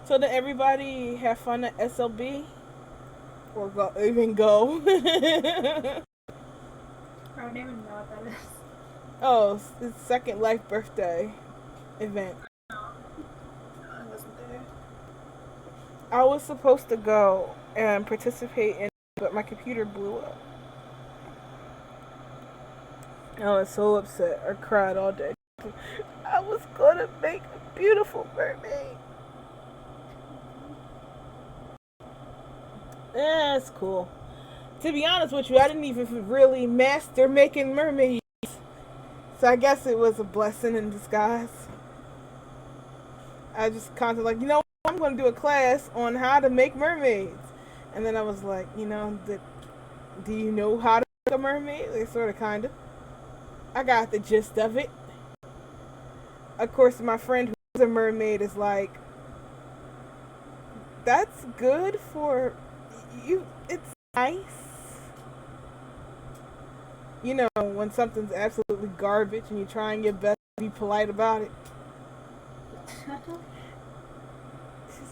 A: So did everybody have fun at SLB? Or even go?
C: I don't even know what that is.
A: Oh, it's Second Life birthday event.
C: No, I wasn't there.
A: I was supposed to go and participate in it, but my computer blew up. I was so upset. I cried all day. I was gonna make a beautiful mermaid. Yeah, it's cool. To be honest with you, I didn't even really master making mermaids. So I guess it was a blessing in disguise. I just constantly like, I'm going to do a class on how to make mermaids. And then I was like, do you know how to make a mermaid? Like, sort of, kind of. I got the gist of it. Of course, my friend who's a mermaid is like, that's good for you. It's nice. When something's absolutely garbage and you're trying your best to be polite about it.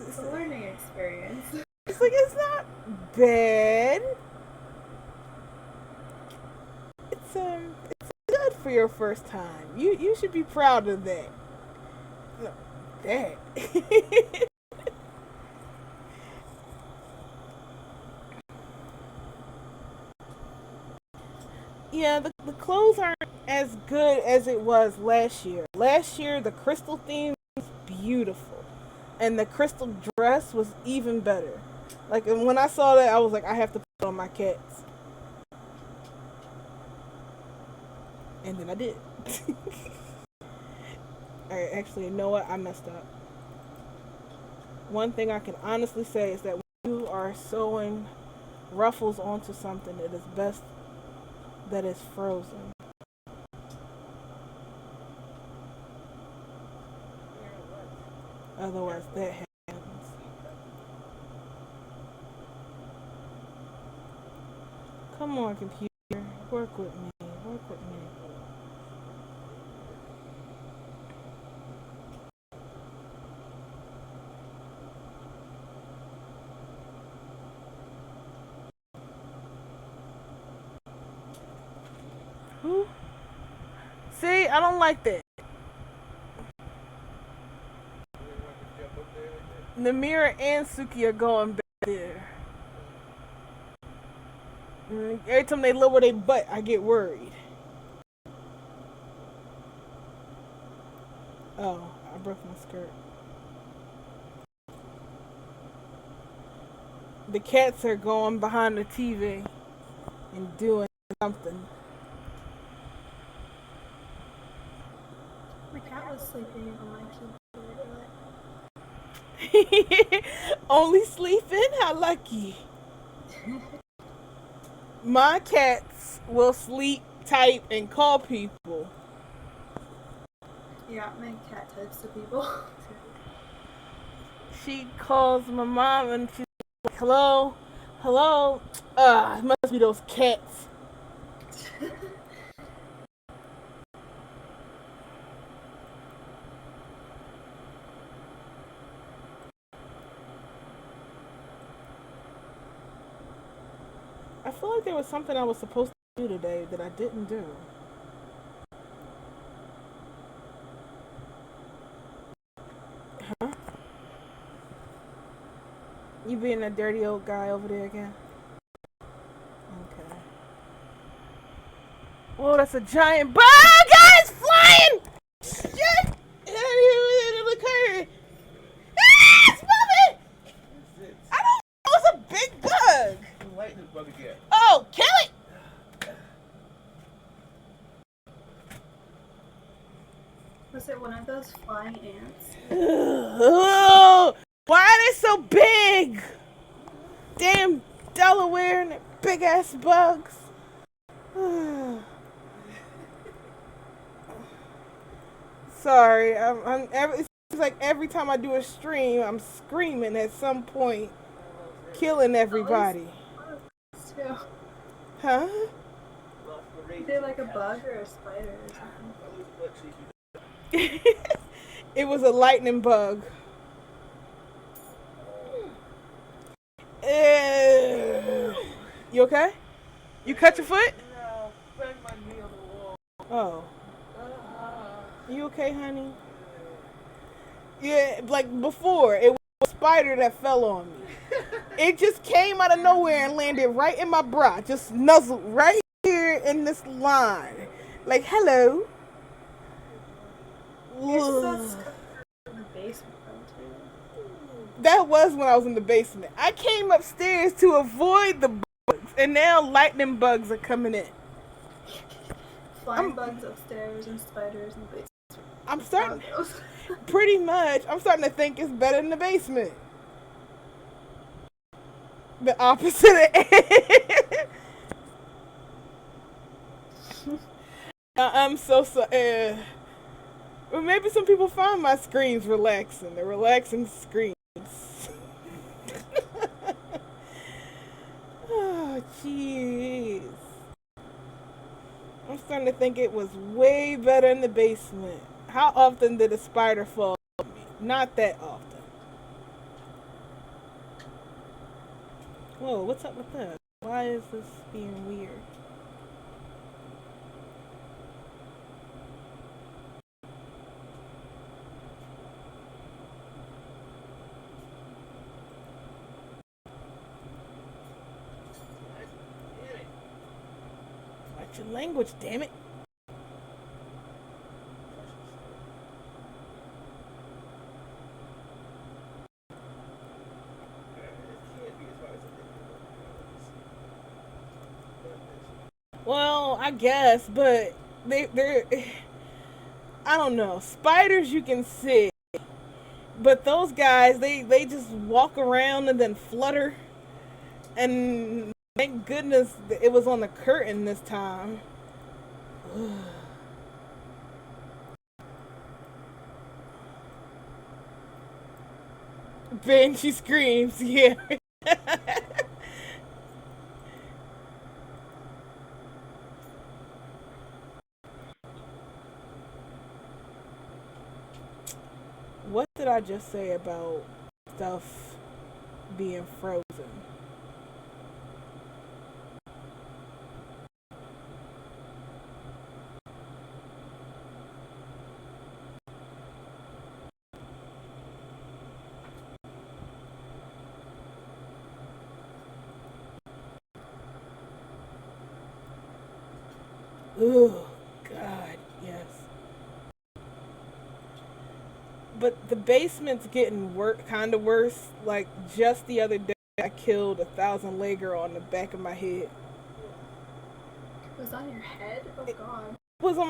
C: It's a learning experience.
A: It's like, it's not bad. It's good for your first time. You should be proud of that. No, that. Yeah, the clothes aren't as good as it was last year. Last year, the crystal theme was beautiful. And the crystal dress was even better. Like, and when I saw that, I was like, I have to put it on my cats. And then I did. Alright, actually, you know what? I messed up. One thing I can honestly say is that when you are sewing ruffles onto something, it is best that it's frozen. Otherwise, that happens. Come on, computer. Work with me. Work with me. Who? See, I don't like that. Namira and Suki are going back there. Every time they lower their butt, I get worried. Oh, I broke my skirt. The cats are going behind the TV and doing something.
C: My cat was sleeping on my keyboard.
A: Only sleeping? How lucky. My cats will sleep, type, and call people.
C: Yeah, my cat types to people.
A: She calls my mom and she's like, hello? It must be those cats. feel like there was something I was supposed to do today that I didn't do. Huh? You being that dirty old guy over there again? Okay. Whoa, that's a giant bug! Guys, flying! Shit! Look her! Ah, stop it! I don't know. It's a big bug.
B: Lightning bug again.
A: Oh, kill it!
C: Was it one of those flying ants?
A: Oh, why are they so big? Damn Delaware and their big ass bugs. Sorry, it seems like every time I do a stream, I'm screaming at some point, killing everybody.
C: Too.
A: Huh?
C: Is it like a bug or a spider or something?
A: It was a lightning bug. You okay? You cut your foot?
B: No, bang my knee on the wall.
A: Oh. You okay, honey? Yeah, like before, it was a spider that fell on me. It just came out of nowhere and landed right in my bra. Just nuzzled right here in this line. Like, hello.
C: You're so in the basement though, too.
A: That was when I was in the basement. I came upstairs to avoid the bugs, and now lightning bugs are coming in.
C: Flying bugs upstairs and spiders in the basement.
A: I'm starting, pretty much, I'm starting to think it's better in the basement. The opposite of I'm so sorry. Well, maybe some people find my screams relaxing. They're relaxing screams. Oh, jeez. I'm starting to think it was way better in the basement. How often did a spider fall on me? Not that often. Whoa, what's up with that? Why is this being weird? Watch your language, damn it. Well, I guess, but they're I don't know. Spiders you can see, but those guys they just walk around and then flutter. And thank goodness it was on the curtain this time. Banshee screams, yeah. What did I just say about stuff being frozen? Oh, God, yes. But the basement's getting kind of worse. Like, just the other day, I killed 1,000 Lager on the back of my head.
C: It was on your head? Oh, God.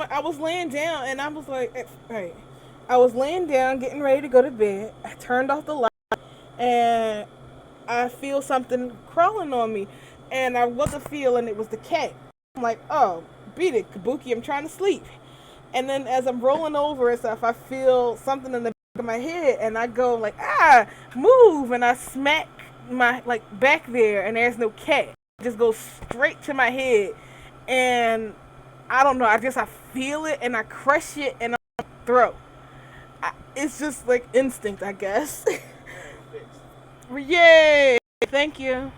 A: I was laying down, and I was like, right. I was laying down, getting ready to go to bed. I turned off the light, and I feel something crawling on me. And I wasn't feeling it was the cat. I'm like, oh, beat it, Kabuki, I'm trying to sleep. And then as I'm rolling over and stuff, I feel something in the back of my head, and I go like, move, and I smack my back there, and there's no cat. It just goes straight to my head, and I don't know, I feel it, and I crush it in my throat. It's just like instinct, I guess. Yay! Thank you.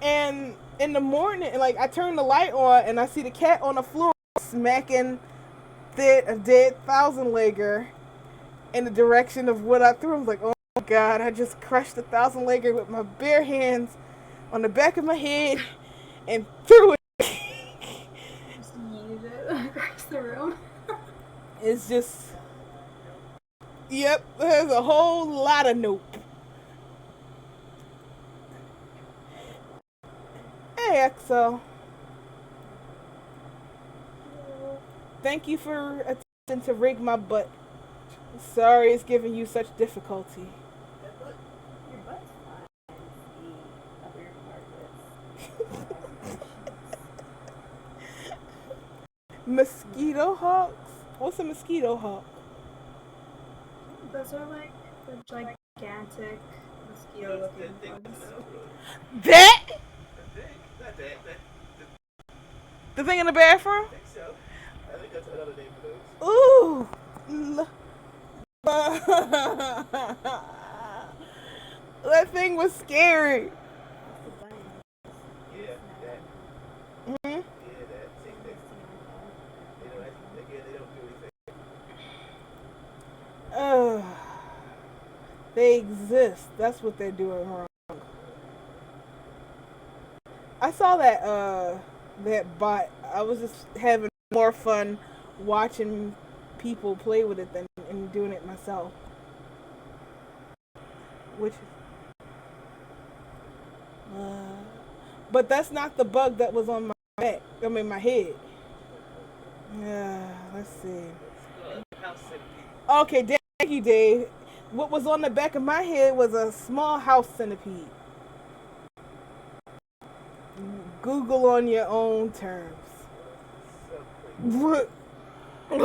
A: And in the morning, like I turn the light on and I see the cat on the floor smacking a dead thousand-legger in the direction of what I threw. I was like, oh my God, I just crushed the thousand-legger with my bare hands on the back of my head and threw it.
C: Just yeeted it across the room.
A: It's just, yep, there's a whole lot of nope. Hey, EXO. Thank you for attempting to rig my butt. Sorry it's giving you such difficulty.
D: Your butt's fine. The other part is
A: Mosquito hawks? What's a mosquito hawk?
C: Those are like the gigantic mosquito-looking bugs.
A: That?
B: Not that.
A: The thing in the bathroom?
B: I think so. I think that's another name for those.
A: Ooh. That thing was scary.
B: Yeah, that.
A: Hmm?
B: Yeah, that. Same thing. You know, again, they don't do anything.
A: They exist. That's what they're doing wrong. I saw that bot. I was just having more fun watching people play with it than doing it myself. Which, but that's not the bug that was on my back. I mean my head. Let's see.
B: House centipede.
A: Okay, thank you, Dave. What was on the back of my head was a small house centipede. Google on your own terms.
B: So crazy.
A: What? I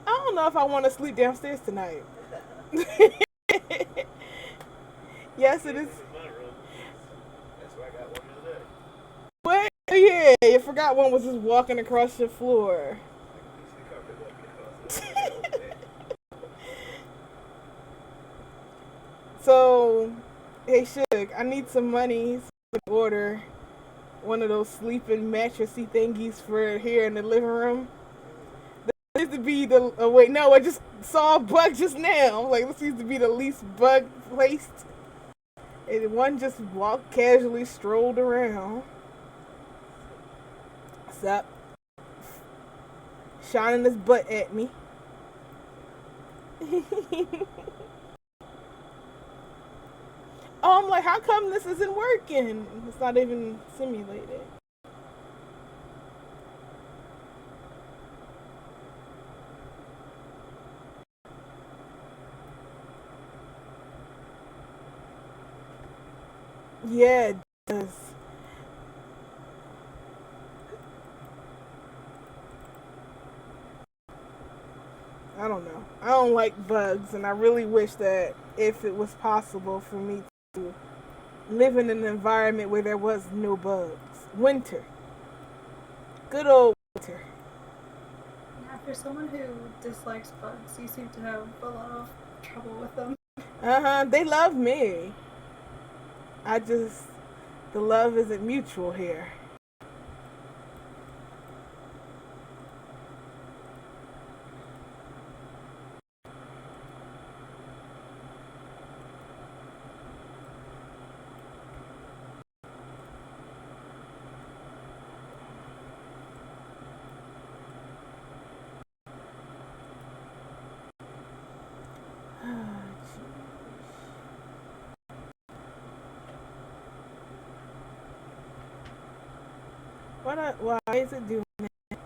A: don't know if I want to sleep downstairs tonight. Yes, it is.
B: In my room. That's where I got one the other day.
A: What? Yeah, you forgot one was just walking across your floor.
B: Like a piece of the carpet walking across.
A: So, hey, Suge, I need some money so I can order one of those sleeping mattressy thingies for here in the living room. This needs to be the. Oh, wait, no, I just saw a bug just now. I'm like, this needs to be the least bug placed. And one just walked casually, strolled around. What's up? Shining his butt at me. Oh, I'm like, how come this isn't working? It's not even simulated. Yeah, it does. I don't know. I don't like bugs, and I really wish that if it was possible for me to live in an environment where there was no bugs. Winter. Good old winter.
C: Yeah, for someone who dislikes bugs, you seem to have a lot of trouble with them.
A: They love me. The love isn't mutual here. Why is it doing that?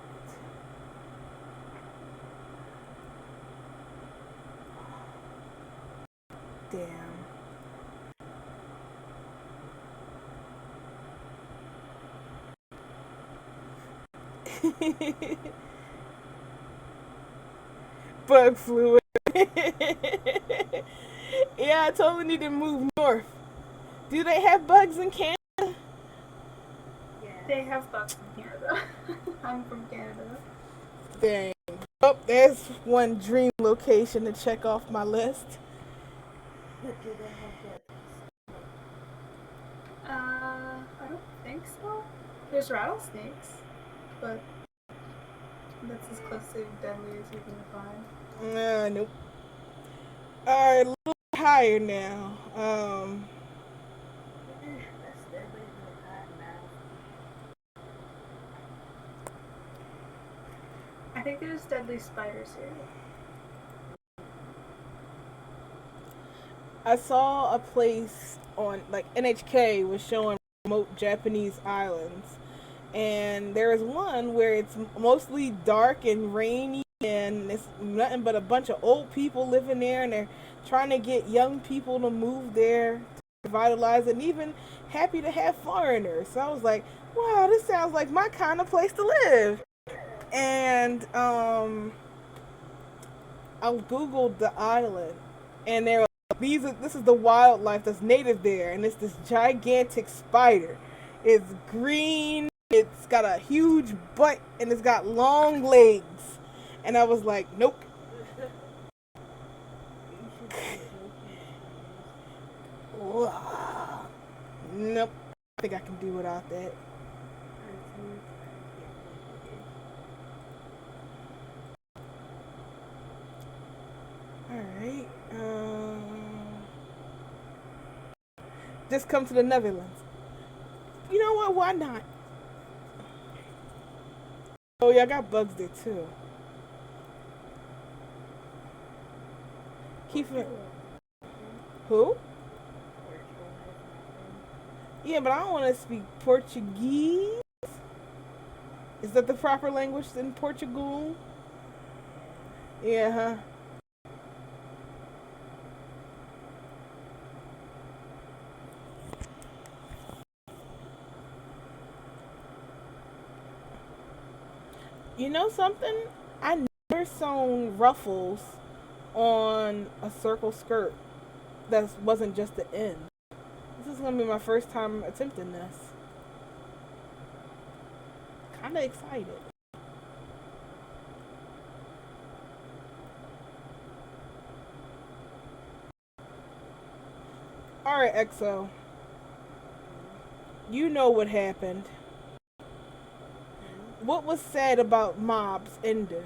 A: Damn. Bug fluid. Yeah, I totally need to move north. Do they have bugs in Canada?
C: They have bugs in here, though. I'm from Canada.
A: Dang. Oh, there's one dream location to check off my list.
D: Do they have
C: There's rattlesnakes, but that's as close to deadly as you're gonna find.
A: Nope. Alright, a little higher now.
D: That's deadly than a cottonmouth.
C: I think there's deadly spiders here.
A: I saw a place on like NHK was showing remote Japanese islands, and there is one where it's mostly dark and rainy, and it's nothing but a bunch of old people living there, and they're trying to get young people to move there to revitalize it, and even happy to have foreigners. So I was like, wow, this sounds like my kind of place to live. And I googled the island, and this is the wildlife that's native there, and it's this gigantic spider. It's green. It's got a huge butt, and it's got long legs. And I was like, nope. Nope. I think I can do without that. Alright. Just come to the Netherlands. You know what? Why not? Oh, yeah, I got bugs there too. Who? Yeah, but I don't want to speak Portuguese. Is that the proper language in Portugal? Yeah, huh? You know something? I never sewn ruffles on a circle skirt that wasn't just the end. This is gonna be my first time attempting this. Kinda excited. Alright, EXO. You know what happened. What was said about mobs ending?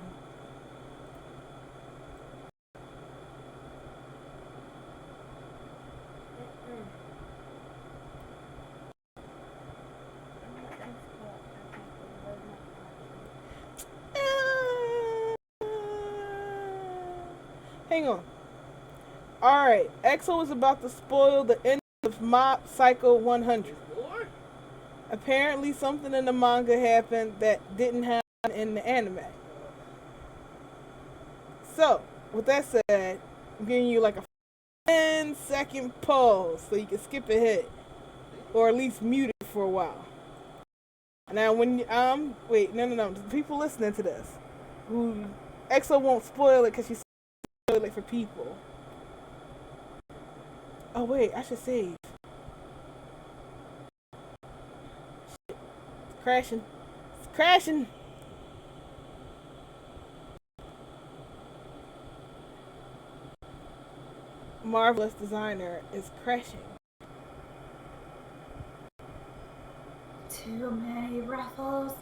A: Hang on. Alright, EXO is about to spoil the end of Mob Psycho 100. Apparently something in the manga happened that didn't happen in the anime. So, with that said, I'm giving you like a 10-second pause so you can skip ahead. Or at least mute it for a while. Now when wait, no. The people listening to this who EXO won't spoil it because she's spoil it for people. Oh wait, I should save. Shit. It's crashing. It's crashing. Marvelous designer is crashing.
C: Too many ruffles.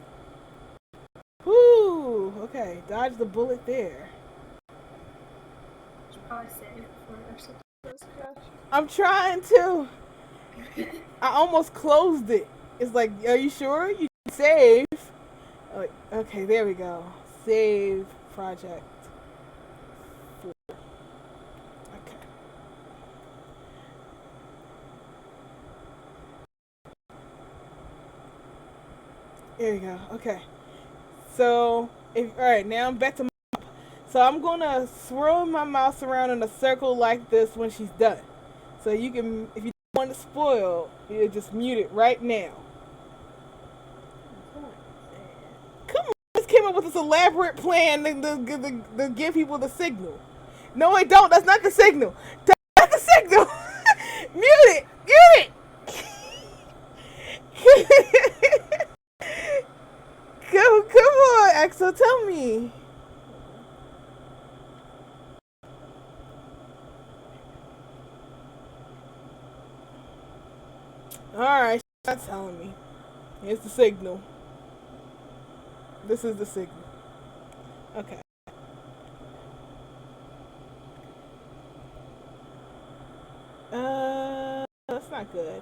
A: Whoo! Okay, dodge the bullet there.
C: Should probably save before our system goes crash.
A: I'm trying to. I almost closed it. It's like, are you sure? You can save. Like, okay, there we go. Save project. 4. Okay. There you go. Okay. So, alright, now I'm back to my. So I'm gonna swirl my mouse around in a circle like this when she's done. So you can, if you don't want to spoil, you just mute it right now. Come on, I just came up with this elaborate plan to give people the signal. No, I don't. That's not the signal. That's the signal. Mute it. Mute it. Come on, Axel. Tell me. Alright, she's not telling me. Here's the signal. This is the signal. Okay. That's not good.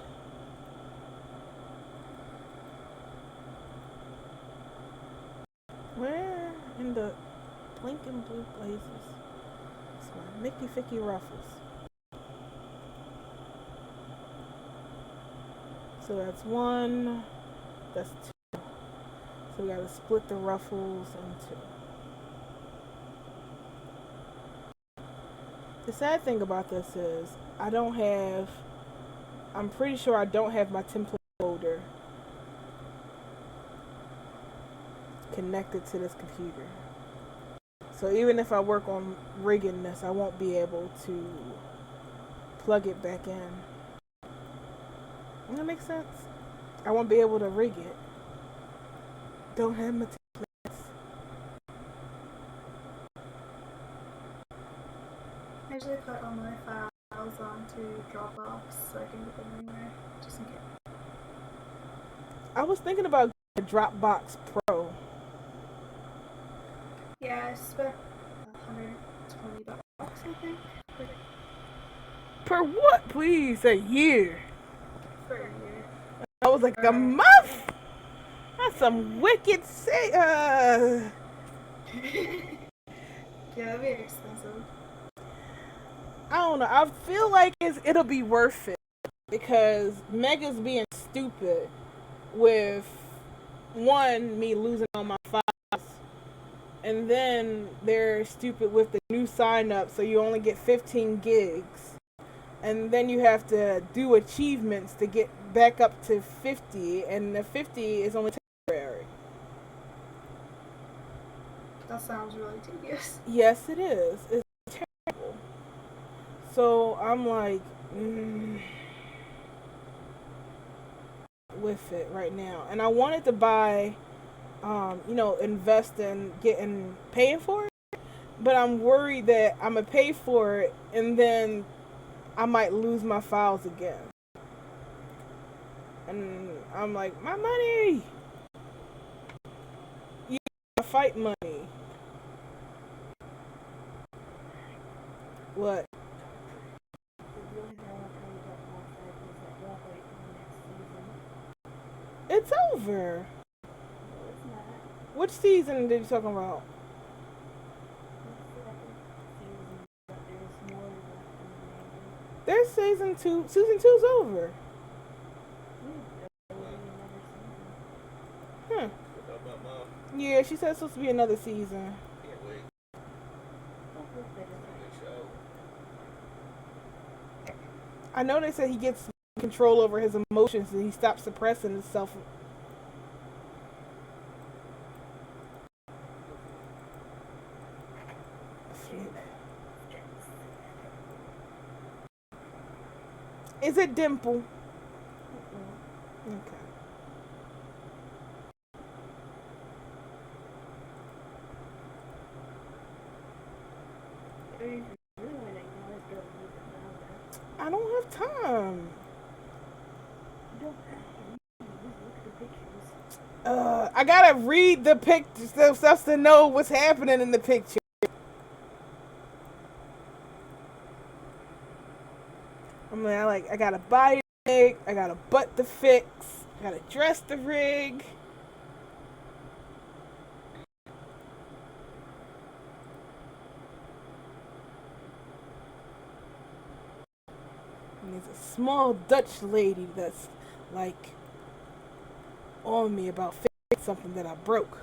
A: Where in the blinking blue blazes? It's my Mickey Ficky Ruffles. So that's one. That's two. So we gotta split the ruffles in two. The sad thing about this is I'm pretty sure I don't have my template folder connected to this computer. So even if I work on rigging this, I won't be able to plug it back in. Does that make sense? I won't be able to rig it. Don't have my templates.
C: I usually put all my files onto Dropbox so I can get them anywhere, just in case.
A: I was thinking about a Dropbox Pro.
C: Yeah, I spent $120, I think,
A: Per what, please? A year.
C: for a year.
A: I was like, a month? That's some wicked
C: Yeah, that'd be expensive.
A: I don't know. I feel like it'll be worth it because Mega's being stupid with one, me losing all my files, and then they're stupid with the new sign up, so you only get 15 gigs, and then you have to do achievements to get back up to 50, and the 50 is only temporary.
C: That sounds really tedious.
A: Yes, it is. It's terrible. So I'm like, with it right now, and I wanted to buy, invest in paying for it, but I'm worried that I'm gonna pay for it and then I might lose my files again, and I'm like, my money, my fight money. What? It's over. Which season did you talking about? There's season 2. Season 2's over. Huh. Yeah, she said it's supposed to be another season.
B: Can't wait.
A: I know they said he gets control over his emotions and he stops suppressing himself. Is it Dimple? Okay. I don't have time. I gotta read the pictures stuff to know what's happening in the picture. I gotta buy the rig, I gotta butt the fix, I gotta dress the rig. And there's a small Dutch lady that's like on me about fixing something that I broke.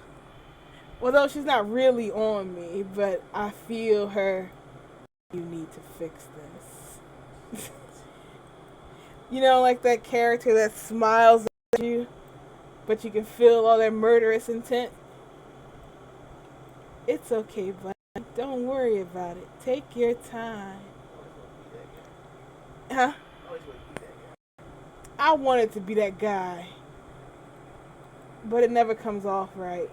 A: Although she's not really on me, but I feel her. You need to fix this. You know, like that character that smiles at you, but you can feel all their murderous intent. It's okay, buddy. Don't worry about it. Take your time. Huh? I wanted to be that guy, but it never comes off right.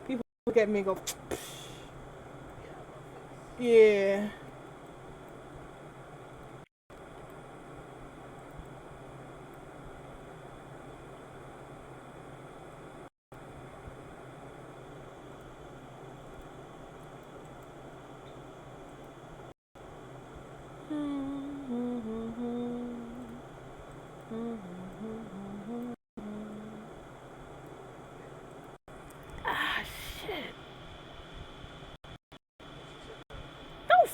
A: People look at me and go, yeah.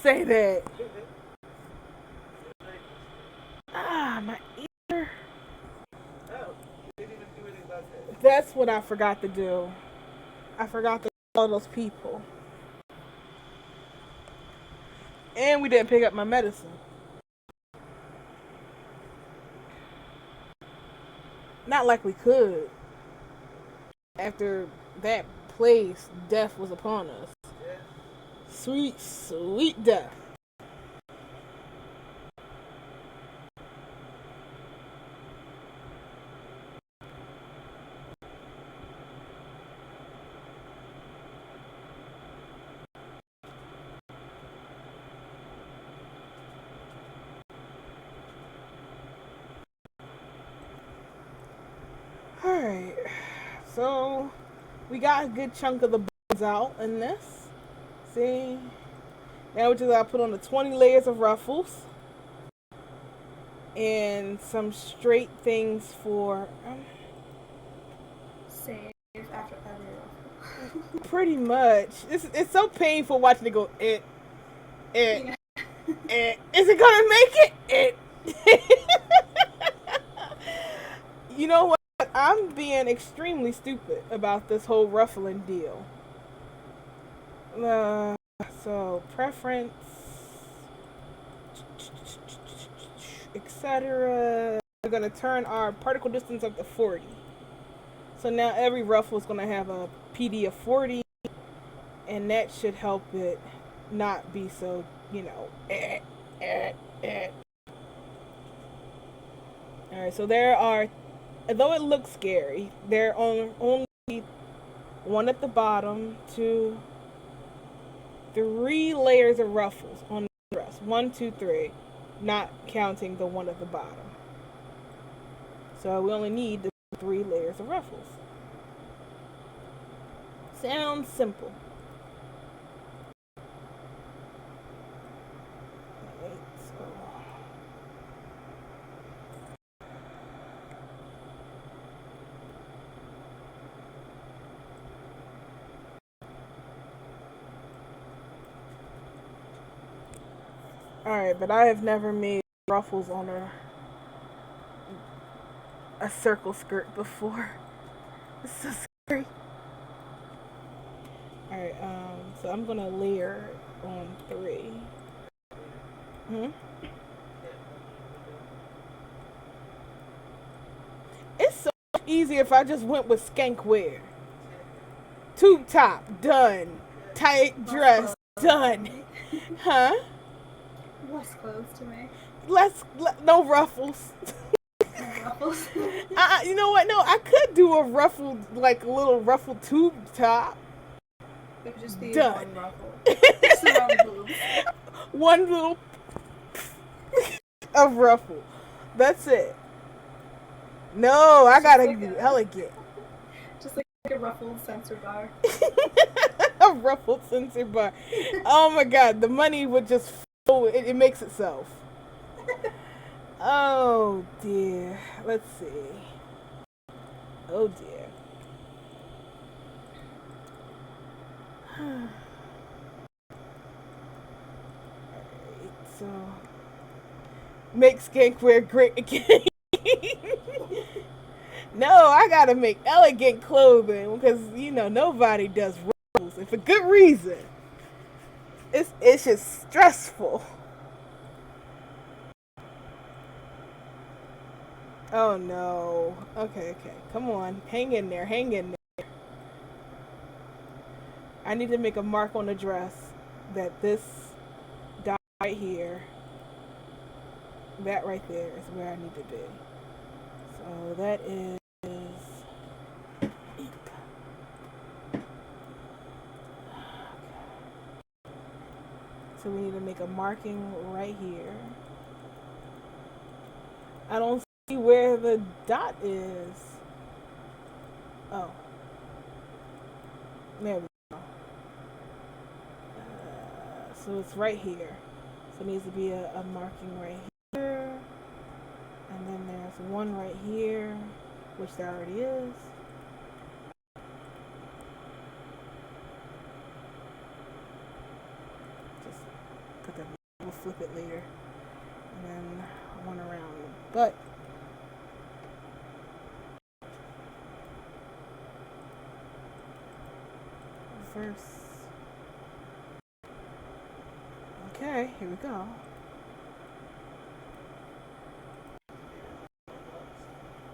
A: say that. Ah, my ear.
B: Oh, you didn't even do anything about that.
A: That's what I forgot to do. I forgot to call those people. And we didn't pick up my medicine. Not like we could. After that place, death was upon us.
B: Yeah.
A: Sweet, sweet death. Alright. So, we got a good chunk of the bones out in this. See? Now we just gotta put on the 20 layers of ruffles. And some straight things for...
C: Save after every ruffle.
A: pretty much. It's so painful watching it go,
C: Yeah.
A: Is it gonna make it? You know what? I'm being extremely stupid about this whole ruffling deal. So, preference, etc. We're going to turn our particle distance up to 40. So now every ruffle is going to have a PD of 40. And that should help it not be so, Alright, so there are, though it looks scary, there are only one at the bottom, 2, 3 layers of ruffles on the dress. 1, 2, 3, not counting the one at the bottom. So we only need the 3 layers of ruffles. Sounds simple. Alright, but I have never made ruffles on a circle skirt before. It's so scary. Alright, so I'm gonna layer on 3. It's so much easier if I just went with skank wear. Tube top, done. Tight dress, done. Huh?
C: Less clothes to me.
A: No ruffles.
C: No ruffles.
A: You know what? No, I could do a ruffled, like a little ruffled tube top.
C: It would just be
A: Done.
C: one ruffle. Just around the boobs.
A: One little of ruffle. That's it. No, I gotta
C: like
A: be
C: a-
A: elegant.
C: Just like a ruffled sensor bar.
A: A ruffled sensor bar. Oh my god, the money would just flow. It makes itself. Oh dear. Let's see. Oh dear. Alright, so make skankwear great again. No, I gotta make elegant clothing because nobody does ruffles, and for good reason. It's just stressful. Oh no. Okay. Come on. Hang in there. I need to make a mark on the dress that this dot right here, that right there is where I need to be. So that is So we need to make a marking right here. I don't see where the dot is. Oh. There we go. So it's right here. So it needs to be a marking right here. And then there's one right here, which there already is. Just put flip it later. And then one around the butt. Reverse. Okay, here we go.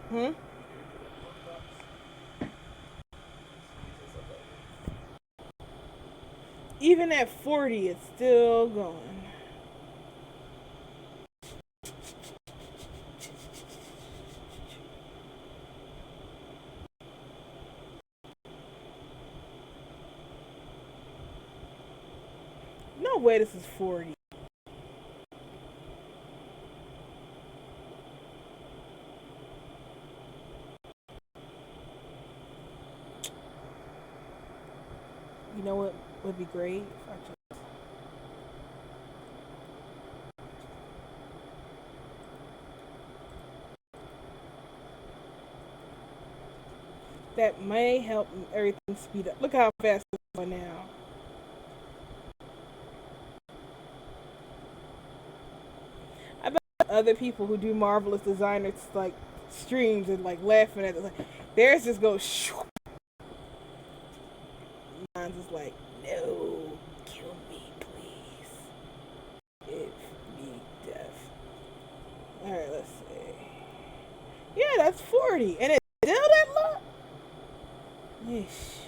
A: Hmm? Even at 40, it's still going. No way this is 40. You know what would be great? If I just that may help everything speed up. Look how fast it's going now. I bet other people who do marvelous designers like streams and like laughing at it. Like, theirs just goes shoo. Mine's just like, no, kill me, please. If me death. Alright, let's see. Yeah, that's 40. And it's still that low? Yeesh.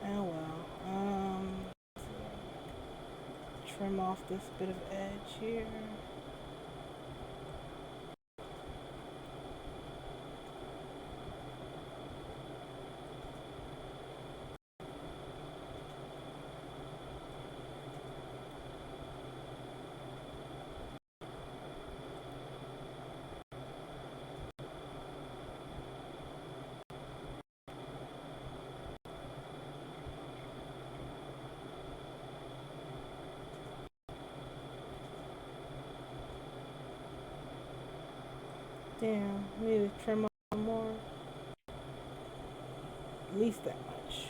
A: Oh well. Trim off this bit of edge here. Damn, I need to trim off more. At least that much.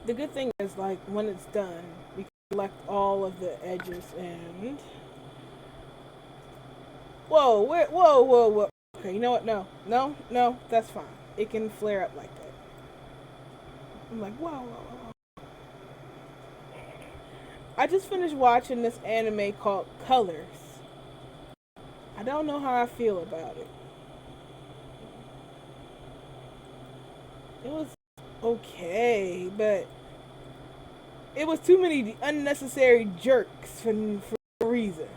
A: The good thing is, like, when it's done, we can select all of the edges and... Whoa, whoa. Okay, you know what? No, that's fine. It can flare up like that. I'm like, whoa. I just finished watching this anime called Colors. I don't know how I feel about it. It was okay, but it was too many unnecessary jerks for no reason.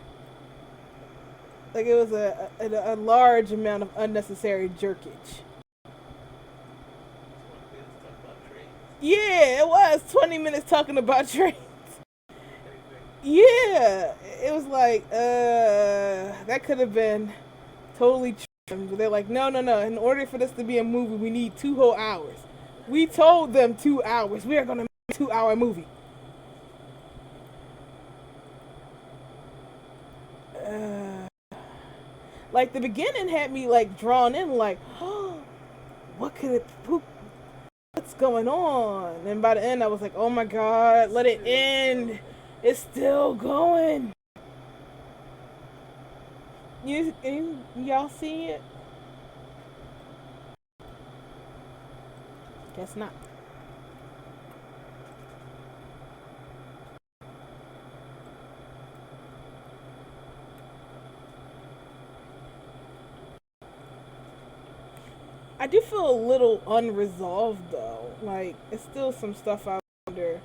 A: Like, it was a large amount of unnecessary jerkage. Yeah, it was 20 minutes talking about trains. Yeah, it was like, that could have been totally trimmed. But they're like, no. In order for this to be a movie, we need 2 whole hours. We told them 2 hours. We are going to make a 2-hour movie. Like, the beginning had me, like, drawn in, like, oh, what's going on? And by the end, I was like, oh my god, let it end. It's still going. Y'all see it? Guess not. I do feel a little unresolved though. Like, it's still some stuff I wonder,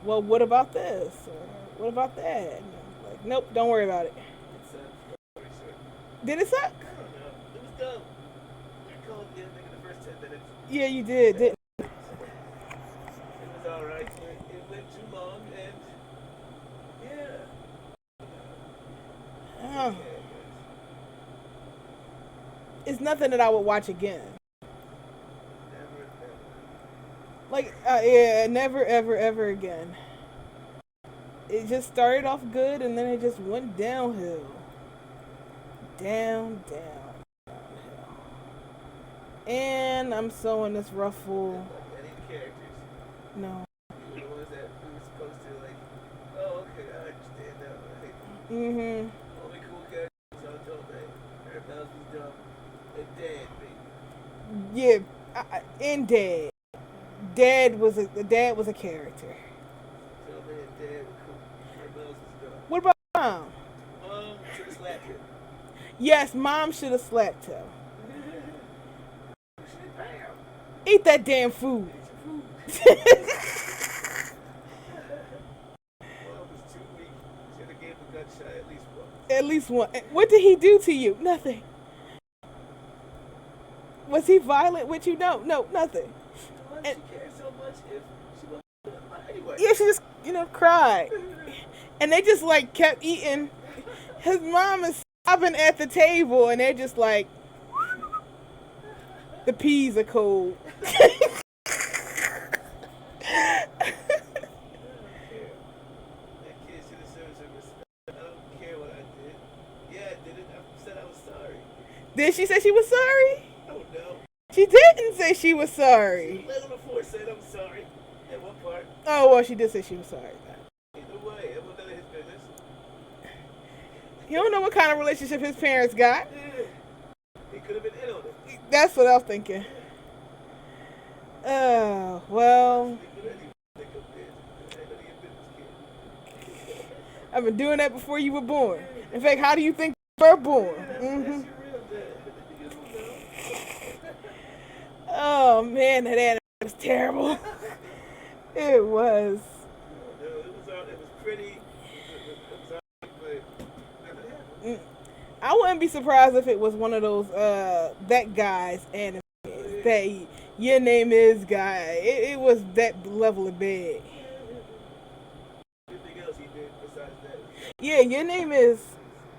A: well, what about this? Or what about that? And I'm like, nope, don't worry about it. Did it suck?
B: I don't know. It was dumb. I called the ending in the first 10 minutes.
A: Yeah, you did, didn't
B: It was alright. It went too long and yeah.
A: oh. It's nothing that I would watch again.
B: Never.
A: Like, yeah, never, ever again. It just started off good and then it just went downhill. down, and I'm sewing this ruffle.
B: Any characters?
A: No.
B: You were the ones that we were supposed to like. Oh, okay, I understand now. Like,
A: Mhm.
B: only cool characters on Dope. Everybody else was dumb. And Dad, baby.
A: Yeah, and Dad. Dad was a character.
B: Dope and Dad were cool. Everybody else was dumb.
A: What about Mom?
B: Should have slapped him.
A: Yes, Mom should have slapped him.
B: Shit, bam.
A: Eat that damn food.
B: It's your food. Mom was too weak. Should have gave him a gunshot at least once.
A: At least one. What did he do to you? Nothing. Was he violent with you? No, nothing.
B: Why did she care so much if she wasn't alive anyway?
A: Yeah, she just, cried. And they just, kept eating. His mom is sobbing at the table, and they're just like, the peas are cold.
B: I don't care. That kid should have served some respect. I don't care what I did. Yeah, I did it. I said I was sorry.
A: Did she say she was sorry?
B: Oh no.
A: She didn't say she was sorry.
B: Let him before said I'm sorry. At one part.
A: Oh, well, she did say she was sorry.
B: Either way, it was none of his business.
A: You don't know what kind of relationship his parents got.
B: Yeah. He could have been in on it.
A: That's what I was thinking. Oh, well, I've been doing that before you were born. In fact, how do you think you were born? Mm-hmm. Oh, man, that anime was terrible. It was.
B: It was pretty. It was alright, but nothing happened.
A: I wouldn't be surprised if it was one of those that guy's anime. That your name is guy. It was that level of bad.
B: Anything else he did besides that?
A: Yeah, your name is.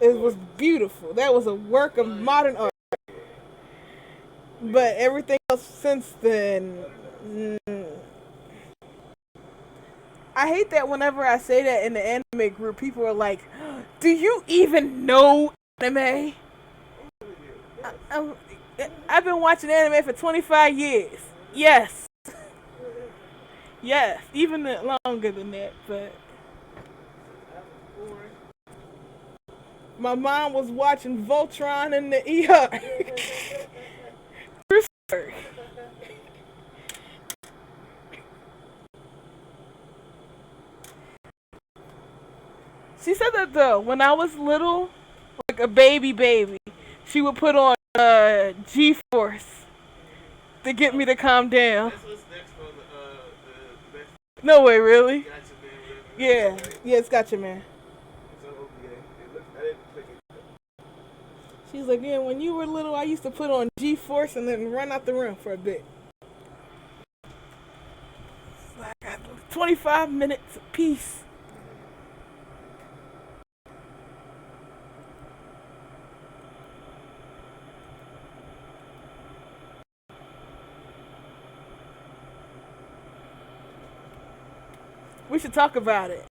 A: It was beautiful. That was a work of modern art. But everything else since then. I hate that whenever I say that in the anime group, people are like, "Do you even know anime?" I've been watching anime for 25 years. Yes. Yes, even longer than that, but my mom was watching Voltron in the ER. She said that though, when I was little, like a baby, she would put on G-Force to get me to calm down.
B: That's what's next on the next.
A: No way, really?
B: Gotcha, man. Whatever.
A: Yeah,
B: Right?
A: yeah, it's Gotcha Man.
B: It's on OVA. I didn't click it.
A: She's like, yeah, when you were little, I used to put on G-Force and then run out the room for a bit. Like 25 minutes apiece. We should talk about it.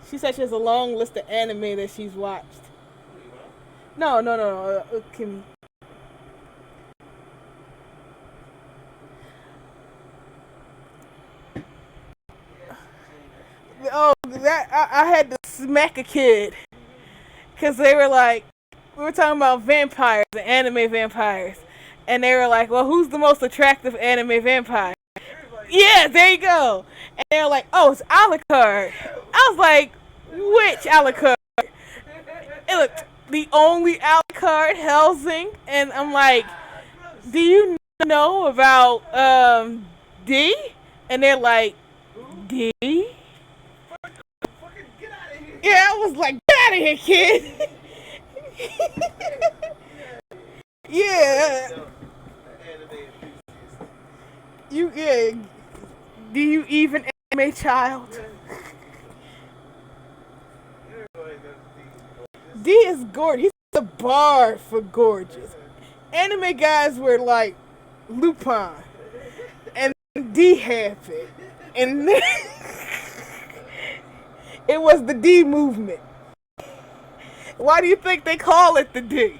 A: She said she has a long list of anime that she's watched. No, Kimmy. Oh, that I had to smack a kid because they were like, we were talking about vampires, the anime vampires, and they were like, well, who's the most attractive anime vampire? Yeah, there you go. And they're like, oh, it's Alucard. I was like, which Alucard? It looked the only Alucard, Helsing, and I'm like, do you know about D? And they're like, D? Yeah, I was like, get out of here, kid. Yeah. Yeah. Do you even anime child? D is gorgeous. He's the bar for gorgeous. Anime guys were like Lupin, and D happened, and it was the D movement. Why do you think they call it the D?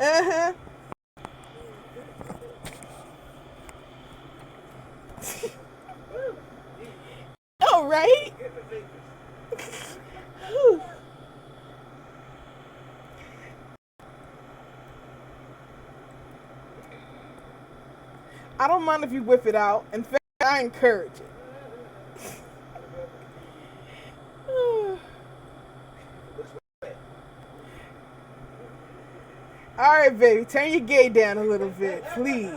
A: Uh-huh. Oh, right? Whew. I don't mind if you whip it out. In fact, I encourage it. All right, baby, turn your gay down a little bit, please.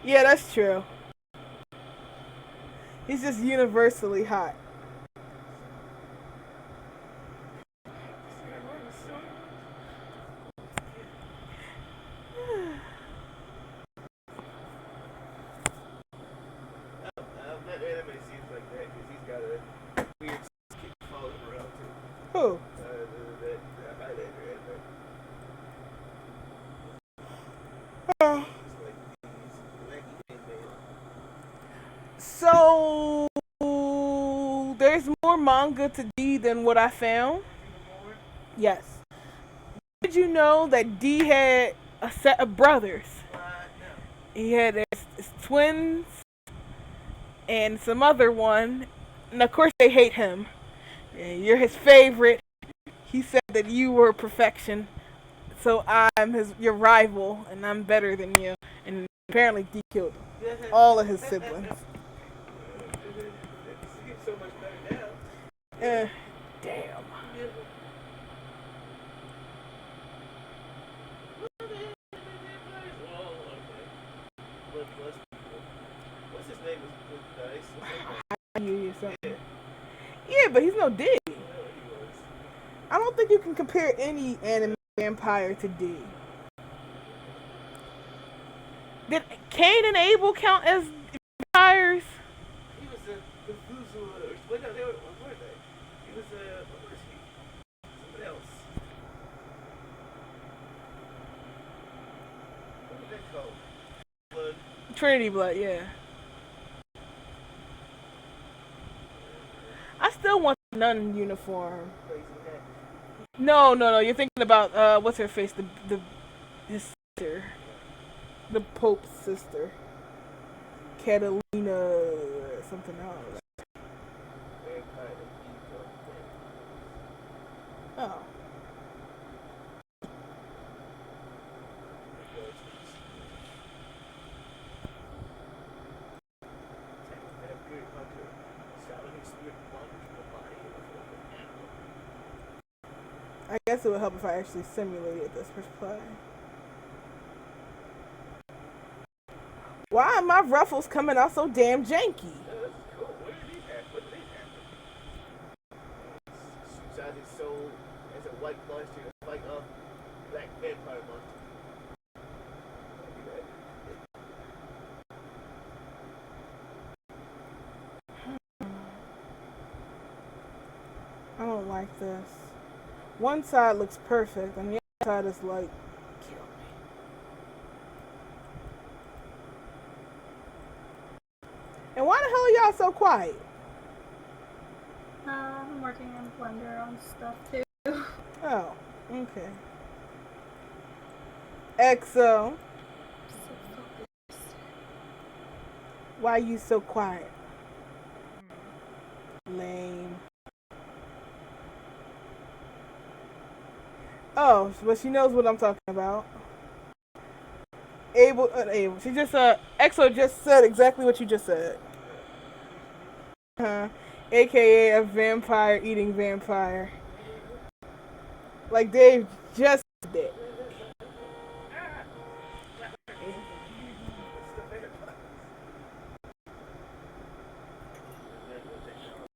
A: Yeah, that's true. He's just universally hot.
B: That anime seems like that because he's got a weird kick following him around too.
A: Who?
B: That Highlander anime.
A: Oh.
B: It's like these wacky anime.
A: So there's more manga to D than what I found. Yes. Did you know that D had a set of brothers? He had his twins and some other one, and of course they hate him. And you're his favorite. He said that you were perfection, so I'm your rival, and I'm better than you. And apparently D killed all of his siblings.
B: It's so much better now.
A: Damn.
B: What's his name?
A: Yeah, but he's no D. I don't think you can compare any anime vampire to D. Did Cain and Abel count as vampires?
B: He was a Bamboozle. Wait, no, what were they? He was a. What was he? Someone else. What was that called? Blood.
A: Trinity Blood, yeah. I still want the nun uniform. No. You're thinking about what's her face? His sister, the Pope's sister, Catalina, something else. Oh. I guess it would help if I actually simulated this first play. Why are my ruffles coming out so damn janky?
B: Cool. Where did these happen? What did these happen? Shoots out his soul as a white monster to fight off black vampire monster.
A: I don't like this. One side looks perfect, and the other side is like, kill me. And why the hell are y'all so quiet?
C: I'm working in Blender on stuff too.
A: Oh, okay. EXO, why you so quiet? Lame. Oh, but she knows what I'm talking about. Able. She just EXO just said exactly what you just said. AKA a vampire eating vampire. Like Dave just did.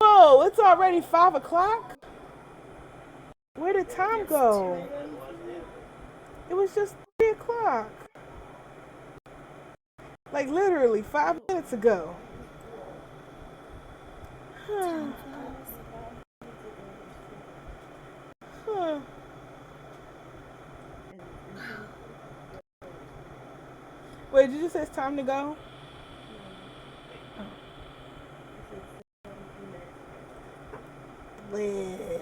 A: Whoa, it's already 5 o'clock? Where did time go? It was just 3 o'clock. Like literally 5 minutes ago. Huh. Wait, did you say it's time to go? Bleh.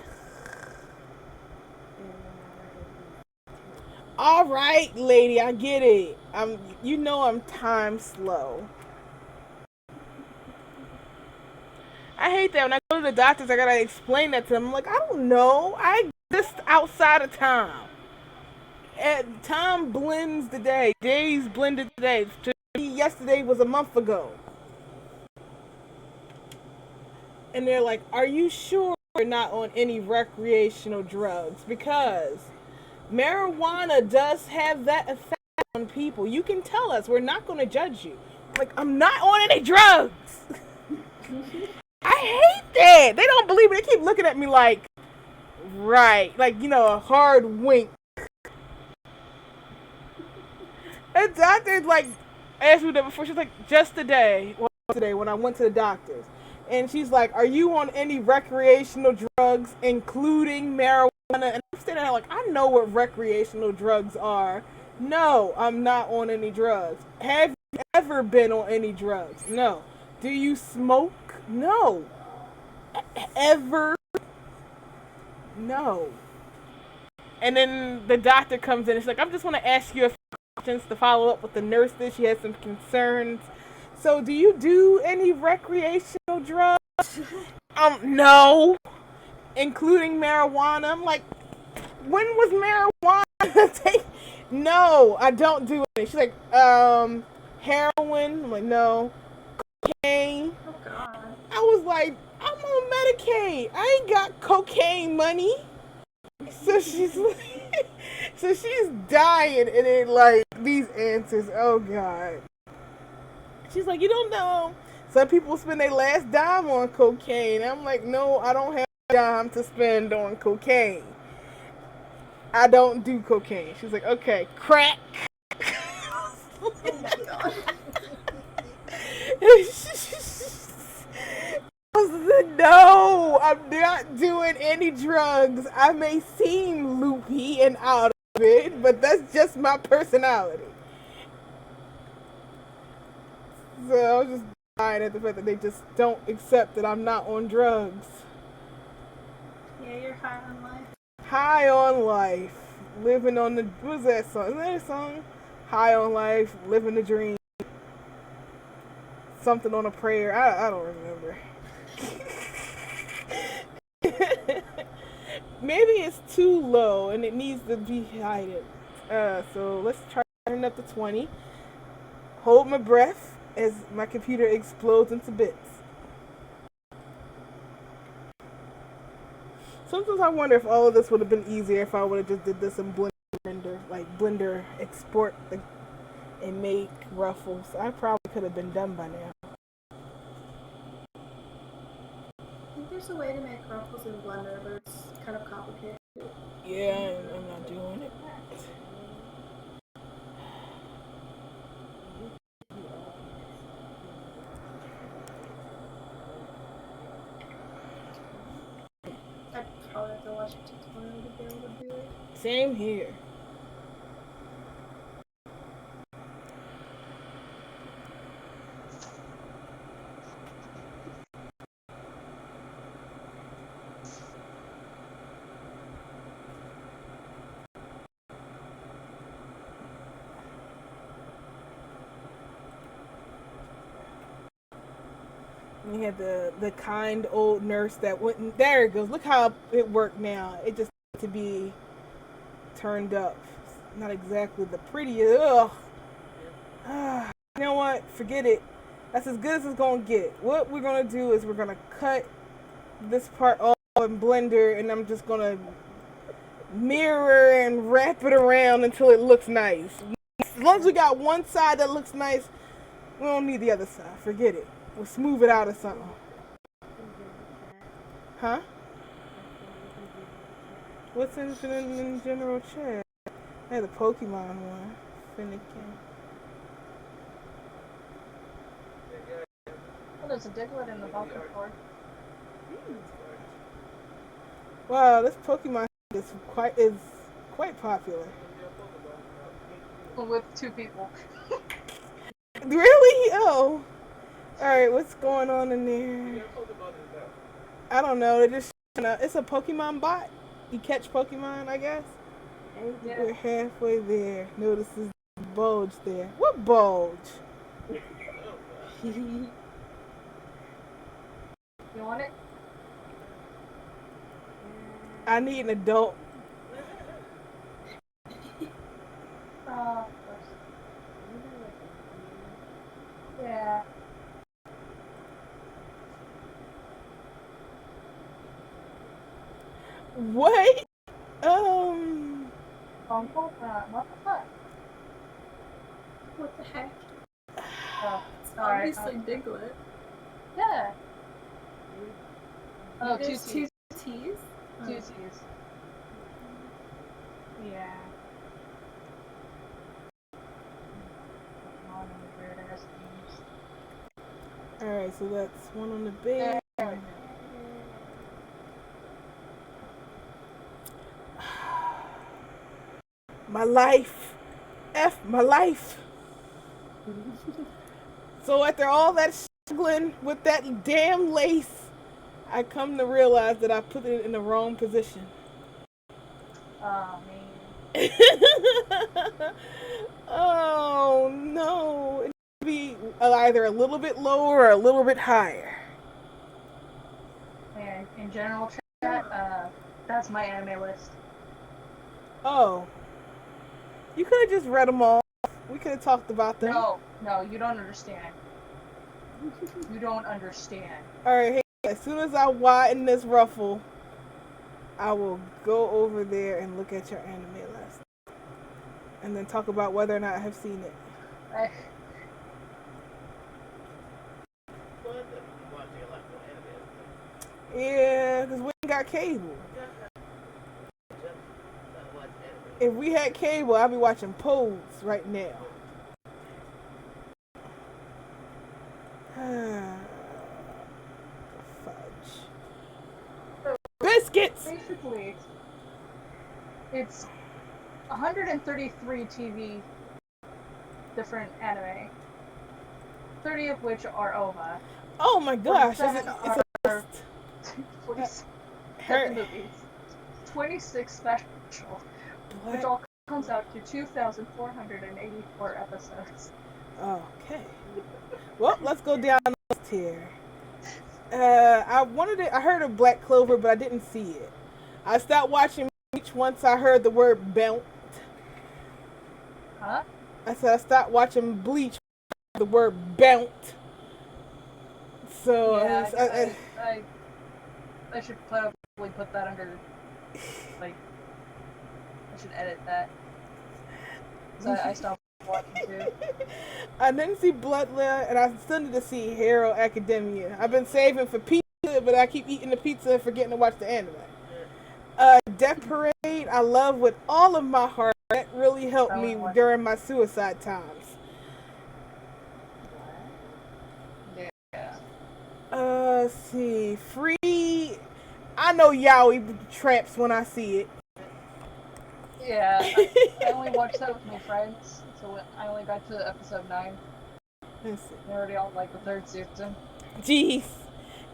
A: All right, lady, I get it. I'm time slow. I hate that when I go to the doctors, I gotta explain that to them. I'm like, I don't know. I just outside of time. And time blends the day. Days blended today. To me, yesterday was a month ago. And they're like, are you sure you're not on any recreational drugs? Because marijuana does have that effect on people. You can tell us. We're not going to judge you. Like, I'm not on any drugs. I hate that. They don't believe it. They keep looking at me like, right. Like, a hard wink. The doctor, like, asked me that before. She's like, just today when I went to the doctors. And she's like, are you on any recreational drugs, including marijuana? And I'm standing there like, I know what recreational drugs are. No, I'm not on any drugs. Have you ever been on any drugs? No. Do you smoke? No. Ever? No. And then the doctor comes in. It's like, I just want to ask you a few questions to follow up with the nurse that she has some concerns. So, do you do any recreational drugs? No. Including marijuana. I'm like, when was marijuana? No, I don't do it. She's like, heroin. I'm like, no. Cocaine.
C: Oh god.
A: I was like, I'm on Medicaid. I ain't got cocaine money. So she's like, so she's dying, and then like these answers. Oh god. She's like, you don't know. Some people spend their last dime on cocaine. I'm like, no, I don't have a dime to spend on cocaine. I don't do cocaine. She's like, okay, crack.
C: Oh my god.
A: No, I'm not doing any drugs. I may seem loopy and out of it, but that's just my personality. So I was just dying at the fact that they just don't accept that I'm not on drugs.
C: Yeah, you're high on life.
A: High on life. Living on the... What's that song? Isn't that a song? High on life. Living the dream. Something on a prayer. I don't remember. Maybe it's too low and it needs to be higher. So let's try turning up to 20. Hold my breath as my computer explodes into bits. Sometimes I wonder if all of this would have been easier if I would have just did this in Blender, like Blender export and make ruffles. I probably could have been done by now.
C: I think there's a way to make ruffles in Blender, but it's kind of complicated.
A: Yeah, I'm not doing it.
C: I'd probably have to watch a tutorial to be able to do it.
A: Same here. We had the kind old nurse that wouldn't. There it goes. Look how it worked now. It just needs to be turned up. It's not exactly the prettiest. Ugh. You know what? Forget it. That's as good as it's gonna get. What we're gonna do is we're gonna cut this part off in Blender, and I'm just gonna mirror and wrap it around until it looks nice. As long as we got one side that looks nice, we don't need the other side. Forget it. We'll smooth it out or something. Huh? What's in general chat? I had the Pokemon one. Finnegan.
C: Oh, there's a Diglett in the Vulcan floor.
A: Wow, this Pokemon is quite popular.
C: With 2 people.
A: Really? Oh. Alright, what's going on in there? I don't know. They're just showing it's a Pokemon bot. You catch Pokemon, I guess.
D: Yeah.
A: We're halfway there. Notices the bulge there. What bulge?
C: You want it?
A: I need an adult.
C: Of course. Yeah.
A: What?
C: Uncle? What the fuck? What the heck? Oh,
E: It's
C: sorry.
E: obviously Diglett.
C: Yeah. Oh, two
E: There's
C: T's.
E: two T's?
C: Two T's. Yeah.
A: Alright, so that's one on the bed.
C: There.
A: My life. F my life. So after all that struggling with that damn lace, I come to realize that I put it in the wrong position.
C: Oh, man.
A: Oh no. It should be either a little bit lower or a little bit higher.
C: And in general chat, that's my anime list.
A: Oh. You could have just read them all. We could have talked about them.
C: No, you don't understand. You don't understand.
A: Alright, hey, as soon as I widen this ruffle, I will go over there and look at your anime list. And then talk about whether or not I have seen it. Yeah, because we ain't got cable. If we had cable, I'd be watching Pose right now. Fudge. Biscuits!
C: Basically, it's 133 TV different anime, 30 of which are OVA.
A: Oh my gosh, it's a
C: 47 movies, 26 special, which all comes out to 2,484 episodes.
A: Okay. Well, let's go down the list here. I heard of Black Clover, but I didn't see it. I stopped watching Bleach once I heard the word belt.
C: Huh?
A: I said I stopped watching Bleach with the word belt. So
C: yeah, I should probably put that under, like, I should edit that. So I stopped watching too.
A: I didn't see Bloodline, and I still need to see Hero Academia. I've been saving for pizza, but I keep eating the pizza and forgetting to watch the anime. Death Parade, I love with all of my heart. That really helped me during my suicide times.
C: Yeah.
A: Let's see. Free. I know Yaoi traps when I see it.
C: Yeah, I only watched that with my friends, so I only got to episode 9.
A: Let's see.
C: They're already on like the 3rd season.
A: Jeez.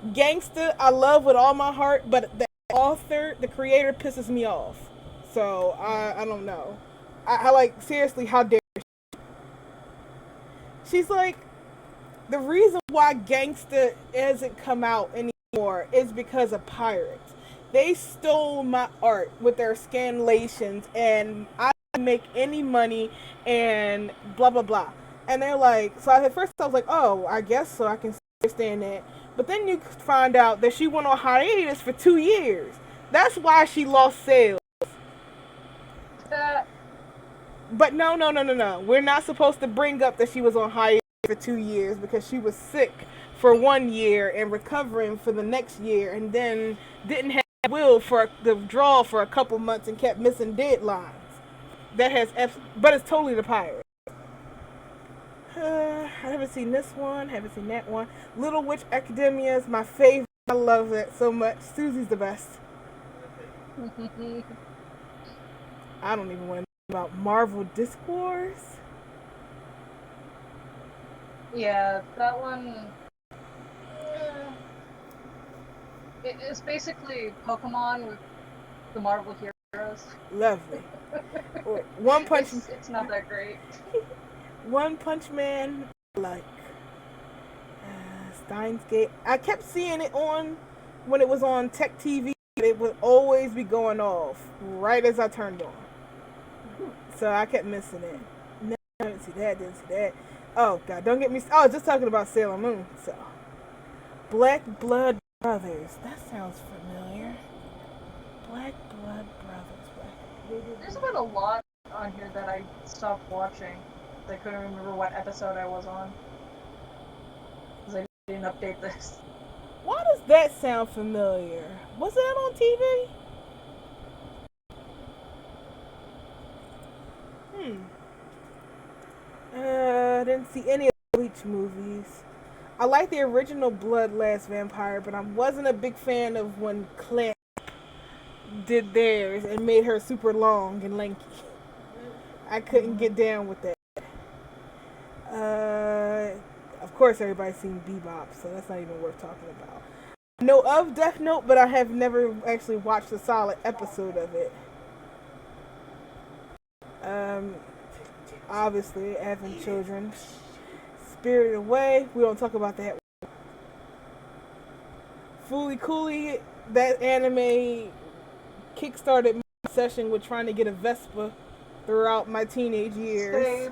A: Gangsta, I love with all my heart, but the author, the creator, pisses me off. So I don't know. I like, seriously, how dare she? She's like, the reason why Gangsta hasn't come out anymore is because of pirates. They stole my art with their scanlations, and I didn't make any money, and blah blah blah. And they're like, so at first I was like, oh, I guess so, I can understand that. But then you find out that she went on hiatus for 2 years. That's why she lost sales. But no. We're not supposed to bring up that she was on hiatus for 2 years because she was sick for 1 year and recovering for the next year, and then didn't have will for the draw for a couple months and kept missing deadlines. But it's totally the pirate. I haven't seen this one, haven't seen that one. Little Witch Academia is my favorite. I love that so much. Susie's the best. I don't even want to know about Marvel Disc Wars.
C: Yeah, that one. It's basically Pokemon with the Marvel heroes.
A: Lovely. One Punch
C: It's not that great.
A: One Punch Man, like Steins Gate. I kept seeing it on when it was on Tech TV. It would always be going off right as I turned on. So I kept missing it. No, I didn't see that. Didn't see that. Oh God, don't get me. I was just talking about Sailor Moon. So Black Blood Brothers. That sounds familiar. Black Blood Brothers.
C: There's been a lot on here that I stopped watching. I couldn't remember what episode I was on. Because I didn't update this.
A: Why does that sound familiar? Was that on TV? I didn't see any of the Bleach movies. I like the original Bloodlust Vampire, but I wasn't a big fan of when Claire did theirs and made her super long and lanky. I couldn't get down with that. Of course, everybody's seen Bebop, so that's not even worth talking about. I know of Death Note, but I have never actually watched a solid episode of it. Obviously, having children. Spirited Away, we don't talk about that. Fooly Cooly, that anime kickstarted my obsession with trying to get a Vespa throughout my teenage years.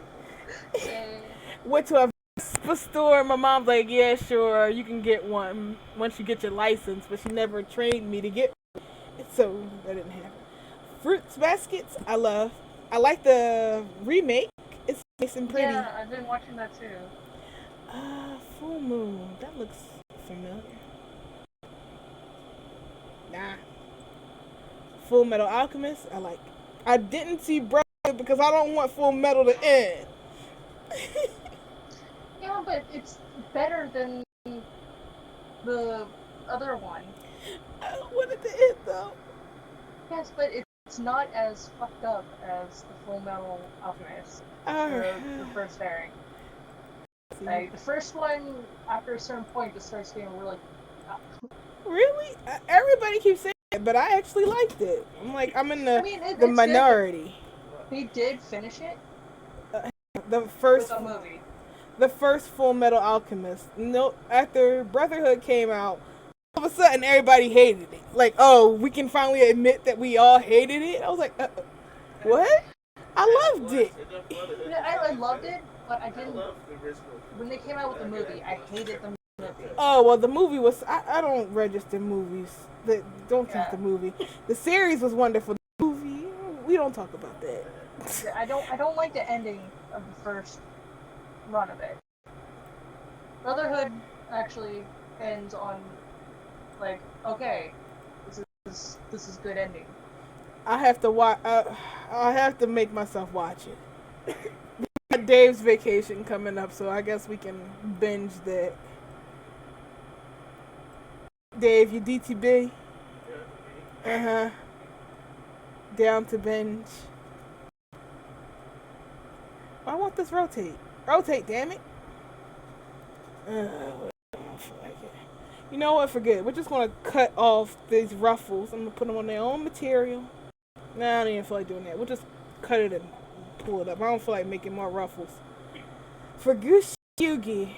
C: Same.
A: Went to a Vespa store and my mom's like, yeah, sure, you can get one once you get your license, but she never trained me to get one. So that didn't happen. Fruits Baskets, I love. I like the remake. It's nice and pretty.
C: Yeah, I've been watching that too.
A: Full Moon. That looks familiar. Nah. Full Metal Alchemist, I like. I didn't see Brotherhood because I don't want Full Metal to end.
C: Yeah, but it's better than the other one.
A: I don't want it to end though.
C: Yes, but it's not as fucked up as the Full Metal Alchemist. The first airing. Like, the first one, after a certain point, just starts getting really...
A: Really? Everybody keeps saying it, but I actually liked it. I'm like, I'm in the
C: it's
A: minority.
C: Good. We did finish it
A: The first
C: with a movie.
A: The first Full Metal Alchemist. No, after Brotherhood came out, all of a sudden everybody hated it. Like, oh, we can finally admit that we all hated it. I was like, what? I loved it.
C: I loved it, but I didn't. When they came out with the movie, I hated the movie.
A: Oh well, the movie was. I don't register movies. Don't count the movie. The series was wonderful. The movie, we don't talk about that.
C: I don't like the ending of the first run of it. Brotherhood actually ends on like, okay, this is good ending.
A: I have to watch. I have to make myself watch it. Dave's vacation coming up, so I guess we can binge that. Dave, you DTB? Down to binge. Why won't this rotate? Rotate, damn it. I don't feel like it. You know what? Forget it. We're just gonna cut off these ruffles. I'm gonna put them on their own material. Nah, I don't even feel like doing that. We'll just cut it and pull it up. I don't feel like making more ruffles. For Goose Yugi.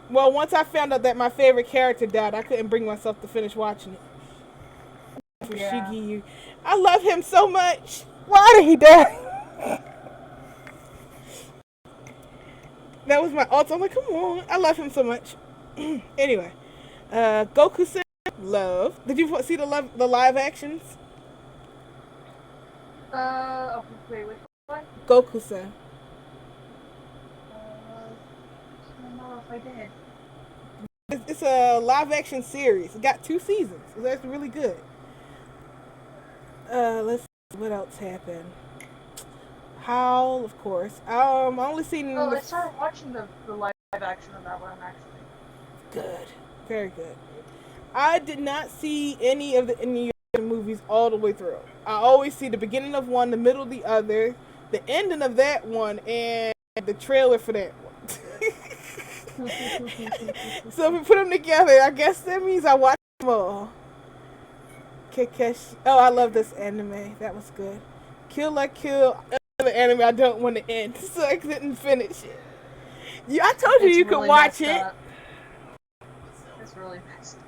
A: Well, once I found out that my favorite character died, I couldn't bring myself to finish watching it. For Shiggy, I love him so much. Why did he die? That was my alt. I'm like, come on. I love him so much. Anyway, Goku-san, love. Did you see the live actions?
C: Wait, which one?
A: Goku-san.
C: I don't know if I did.
A: It's a live action series. It got 2 seasons. It's actually really good. Let's see what else happened. Howl, of course. I only seen.
C: I started watching the live action of that one actually.
A: Good, very good. I did not see any of the Indian movies all the way through. I always see the beginning of one, the middle of the other, the ending of that one, and the trailer for that one. So if we put them together, I guess that means I watch them all. Kikeshi. Oh, I love this anime. That was good. Kill la Kill. Another anime I don't want to end, so I couldn't finish it. Yeah, I told you
C: It's
A: you could
C: really
A: watch
C: messed
A: it.
C: up. It's really messed up.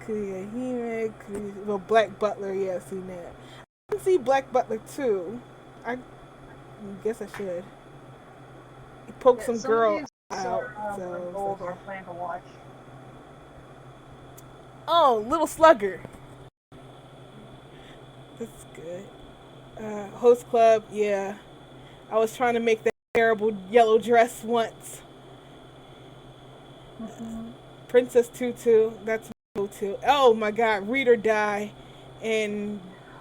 A: Kurihime, well, Black Butler, yeah, I've seen that. I didn't see Black Butler 2. I guess I should. He poked some
C: of
A: girl
C: these
A: out,
C: are,
A: so
C: my
A: it's
C: goals
A: okay.
C: are planned to watch.
A: Oh, Little Slugger. That's good. Host Club, yeah. I was trying to make that terrible yellow dress once. Princess Tutu, that's my go-to. Oh my god, Read or Die and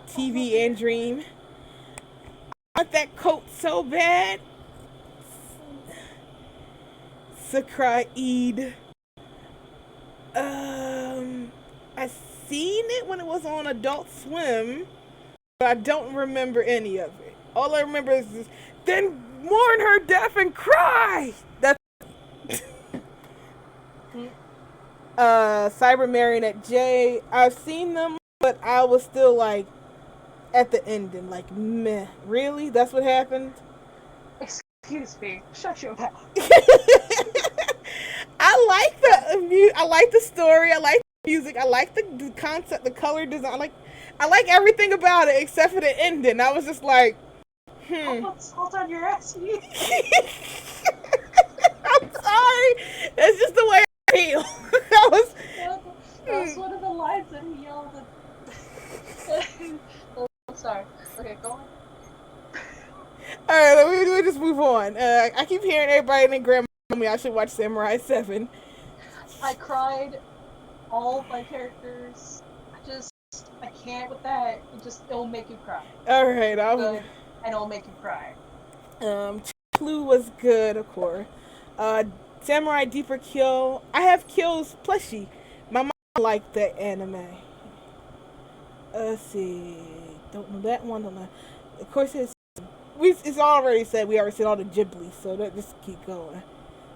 A: TV and Dream. I want that coat so bad. Sakura Eid. I seen it when it was on Adult Swim, but I don't remember any of it. All I remember is this, then mourn her death and cry. That's Cyber Marionette J. I've seen them, but I was still like at the ending, like meh. Really? That's what happened?
C: Excuse me. Shut your mouth.
A: I like the story. I like the music. I like the concept, the color design. I like everything about it except for the ending. I was just like,
C: I'll put salt on your ass.
A: I'm sorry. That's just the way I feel.
C: That's one of the lines that he yelled at. Oh, sorry. Okay, go on.
A: Alright, we'll just move on. I keep hearing everybody and their grandma tell me I should watch Samurai 7.
C: I cried. All of my characters. I can't with that. It'll make you cry.
A: Alright,
C: Good, and it'll make you cry.
A: Clue was good, of course. Samurai Deeper Kill. I have Kill's plushie. My mom liked that anime. Let's see. Don't know that one. Don't know. Of course, it's already said we already said all the Ghibli, so that just keep going.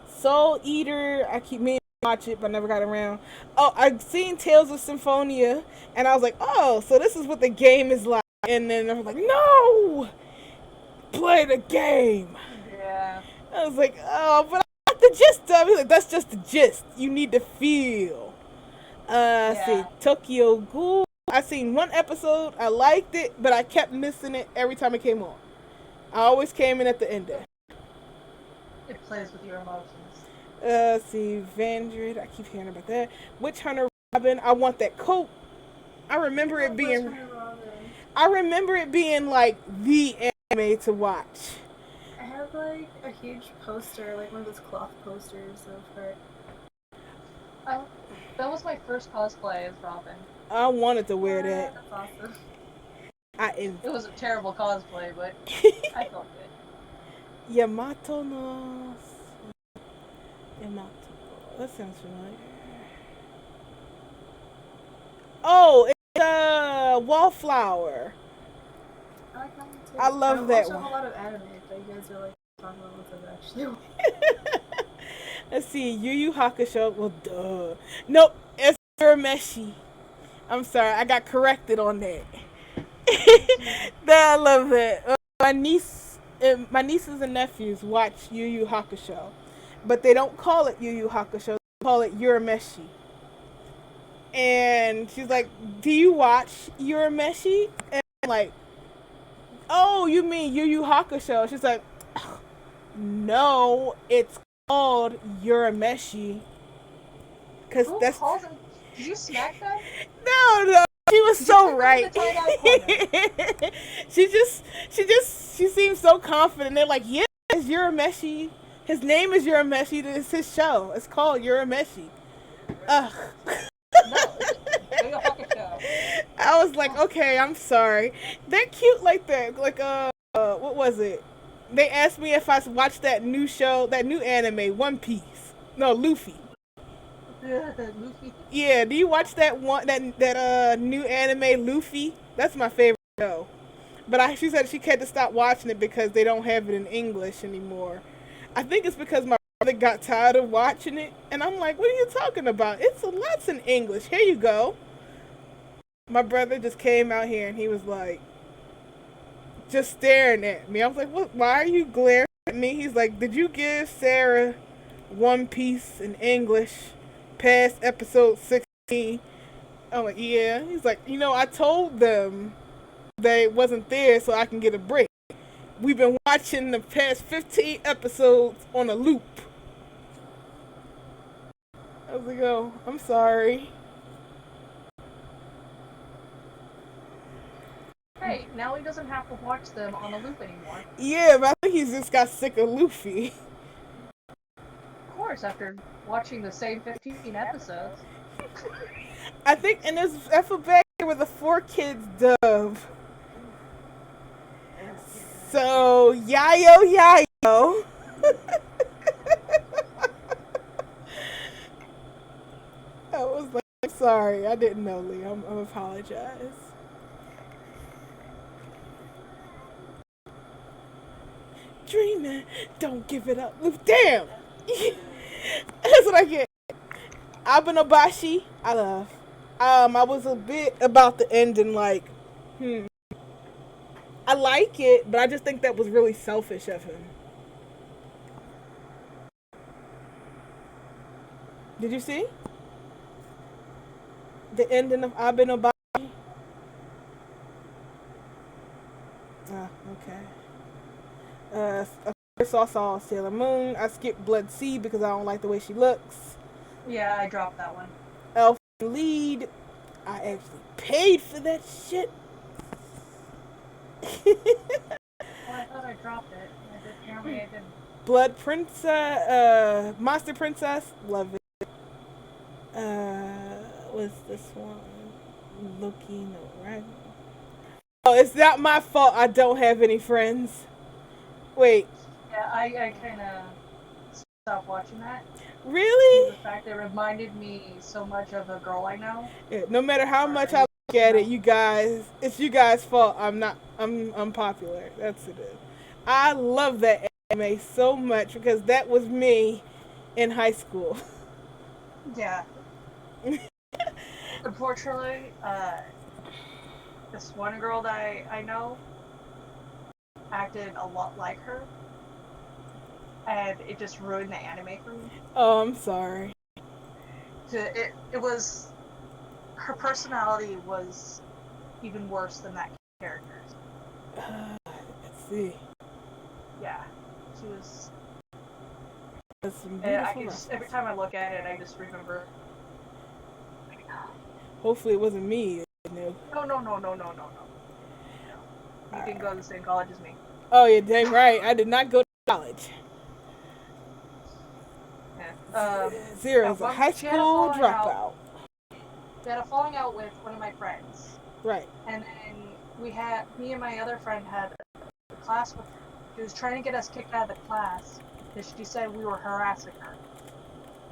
A: Soul Eater. I keep meaning to watch it, but never got around. Oh, I've seen Tales of Symphonia, and I was like, oh, so this is what the game is like. And then I was like, no, play the game.
C: Yeah.
A: I was like, oh, but I got the gist of it. Like, that's just the gist. You need to feel. See, Tokyo Ghoul. I seen one episode. I liked it, but I kept missing it every time it came on. I always came in at the ending.
C: It plays with your emotions.
A: See, Vandred. I keep hearing about that. Witch Hunter Robin. I want that coat. I remember it being. I remember it being like the anime to watch.
E: I have like a huge poster, like one of those cloth posters of her.
C: That was my first cosplay as Robin.
A: I wanted to wear that.
E: That's awesome.
C: It was a terrible cosplay, but I felt good.
A: Yamato no. Yamato. That sounds familiar. Oh, it's Wallflower.
E: I like that one too.
A: I love that
E: one. I
A: one.
E: watch a lot of anime, but you guys are like talking about what's I've actually
A: Let's see, Yu Yu Hakusho. Well, duh. Nope, it's Urameshi. I'm sorry, I got corrected on that. I love that. My nieces and nephews watch Yu Yu Hakusho, but they don't call it Yu Yu Hakusho. They call it Urameshi. And she's like, "Do you watch Urameshi?" And I'm like, "Oh, you mean Yu Yu Hakusho?" She's like, "No, it's called Urameshi." Cause
C: Who
A: that's.
C: calls it? Did you smack them?
A: No. She was so right. She seems so confident. They're like, yeah, it's Urameshi. His name is Urameshi. It's his show. It's called Urameshi. Ugh.
C: No, it's a fucking show.
A: I was like, okay, I'm sorry. They're cute like that. Like, what was it? They asked me if I watched that new show, that new anime, One Piece. No, Luffy.
C: Luffy.
A: Yeah, do you watch that one that new anime Luffy? That's my favorite show. But she said she had to stop watching it because they don't have it in English anymore. I think it's because my brother got tired of watching it, and I'm like, what are you talking about? It's lots in English. Here you go. My brother just came out here and he was like, just staring at me. I was like, "What? Why are you glaring at me?" He's like, "Did you give Sarah One Piece in English past episode 16?" I'm like, "Yeah." He's like, I told them they wasn't there so I can get a break. We've been watching the past 15 episodes on a loop." I was like, "Oh, I'm sorry."
C: Hey, now he doesn't have to watch them on a loop anymore.
A: Yeah, but I think he's just got sick of Luffy.
C: Of course, after watching the same 15 episodes.
A: I think, and there's I feel bad with the 4 Kids dub. So yayo. I was like, "I'm sorry, I didn't know, Lee. I'm apologize." Dreaming, don't give it up. Damn. That's what I get. Abenobashi, I love. I was a bit about the ending, like, I like it, but I just think that was really selfish of him. Did you see the ending of Abenobashi? Okay. Of course, I saw Sailor Moon. I skipped Blood Sea because I don't like the way she looks.
C: Yeah, I dropped that one.
A: Elf Lead. I actually paid for that shit.
C: Well, I thought I dropped it. Apparently I didn't.
A: Blood Princess, Monster Princess, love it. What's this one? Loki, no, right? Oh, it's not my fault I don't have any friends. Wait,
C: Yeah, I kind of stopped watching that.
A: really?
C: The fact that it reminded me so much of a girl I know.
A: Yeah, no matter how much I look at it, it's you guys' fault. I'm unpopular. That's it. I love that anime so much because that was me in high school.
C: Yeah. Unfortunately, this one girl that I know acted a lot like her, and it just ruined the anime for me.
A: Oh, I'm sorry.
C: It was, her personality was even worse than that character's.
A: Let's see.
C: Yeah, she was.
A: That's some
C: And
A: beautiful.
C: every time I look at it, I just remember.
A: Hopefully, it wasn't me.
C: No. You didn't go to the same college as me.
A: Oh, yeah, dang right. I did not go to college.
C: Yeah.
A: Zero's a high school dropout.
C: She had a falling out with one of my friends.
A: Right.
C: And then me and my other friend had a class with her. She was trying to get us kicked out of the class because she said we were harassing her.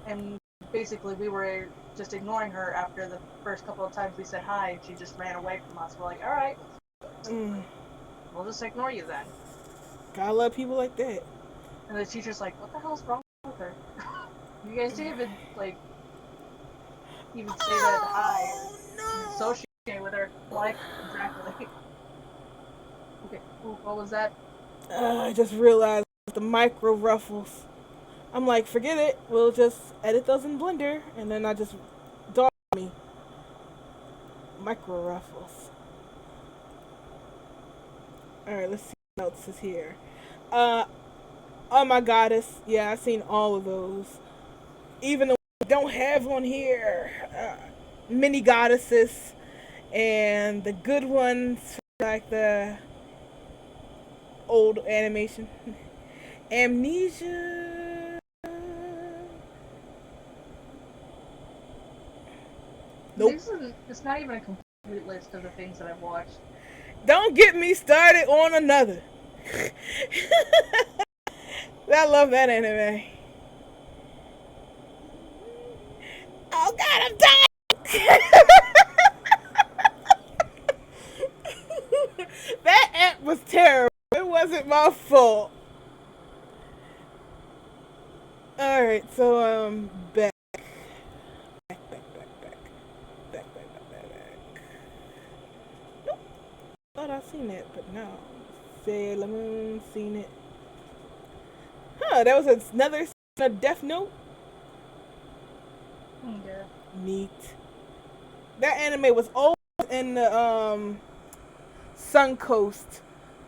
C: And basically we were just ignoring her after the first couple of times we said hi, and she just ran away from us. We're like, alright, we'll just ignore you then.
A: Gotta love people like that.
C: And the teacher's like, what the hell's wrong with her? You guys didn't even, say that hi or associate with her. Like, exactly. Okay, what was that?
A: I just realized the micro ruffles. I'm like, forget it. We'll just edit those in Blender, and then I just dog me. Micro ruffles. All right, let's see what else is here. Oh my goddess. Yeah, I've seen all of those. Even the ones I don't have on here. Mini goddesses, and the good ones like the old animation. Amnesia. Nope.
C: It's not even a complete list of the things that I've watched.
A: Don't get me started on another. I love that anime. Oh God, I'm dying. That app was terrible. It wasn't my fault. Alright, so back. Back. No. Sailor Moon, seen it. Huh, that was another season of Death Note?
C: Yeah.
A: Neat. That anime was always in the Suncoast,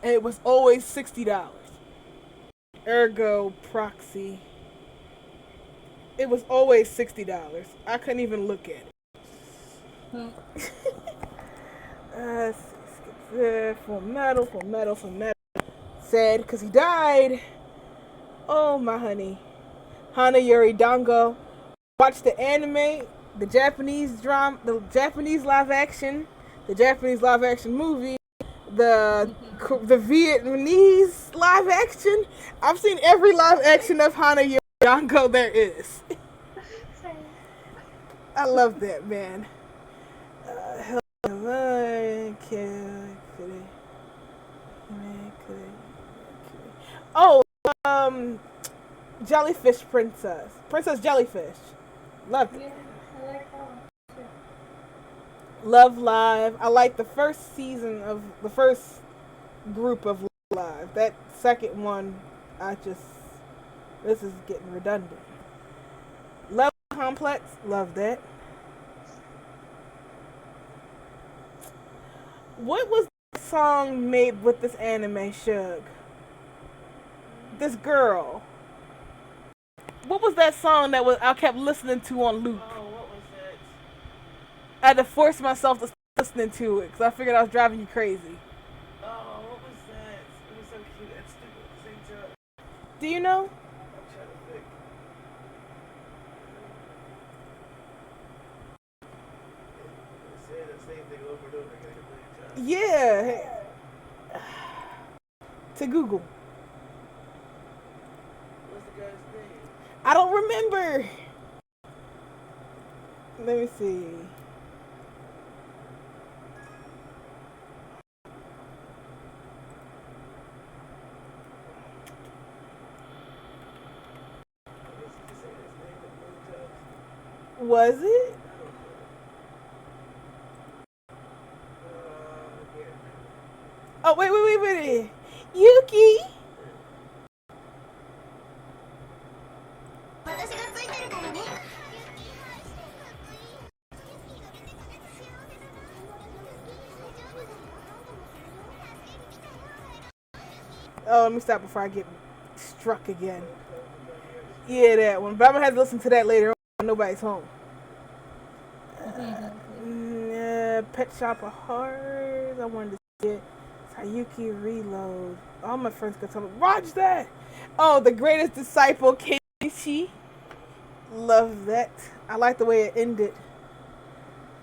A: and it was always $60. Ergo proxy. It was always $60. I couldn't even look at it.
C: Hmm.
A: Full metal, full metal, full metal. Sad because he died. Oh my honey. Hana Yuri Dango. Watch the anime, the Japanese drama, the Japanese live action, the Japanese live action movie, the Vietnamese live action. I've seen every live action of Hana Yuri Dango there is.
C: Same.
A: I love that, man. Oh, Jellyfish Princess. Princess Jellyfish. Loved it.
C: Yeah, I like that one too.
A: Love Live. I like the first season of the first group of Love Live. That second one, this is getting redundant. Love Complex. Love that. What was the song made with this anime, Shug? This girl. What was that song that I kept listening to on loop?
B: Oh, what was that?
A: I had to force myself to stop listening to it because I figured I was driving you crazy.
B: Oh, what was that? It was so cute and stupid at the same time.
A: Do you know?
B: I'm trying to think. They say the same thing over and over again a million times.
A: Yeah. To Google.
B: What's the guy's name?
A: I don't remember. Let me see. Was it? Oh, wait. Yuki! Oh, let me stop before I get struck again. Yeah, that one. But I'm gonna have to listen to that later on when nobody's home. Pet Shop of Horrors. I wanted to see it. Sayuki Reload. All my friends could tell me, watch that! Oh, The Greatest Disciple, Keiichi. Love that. I like the way it ended.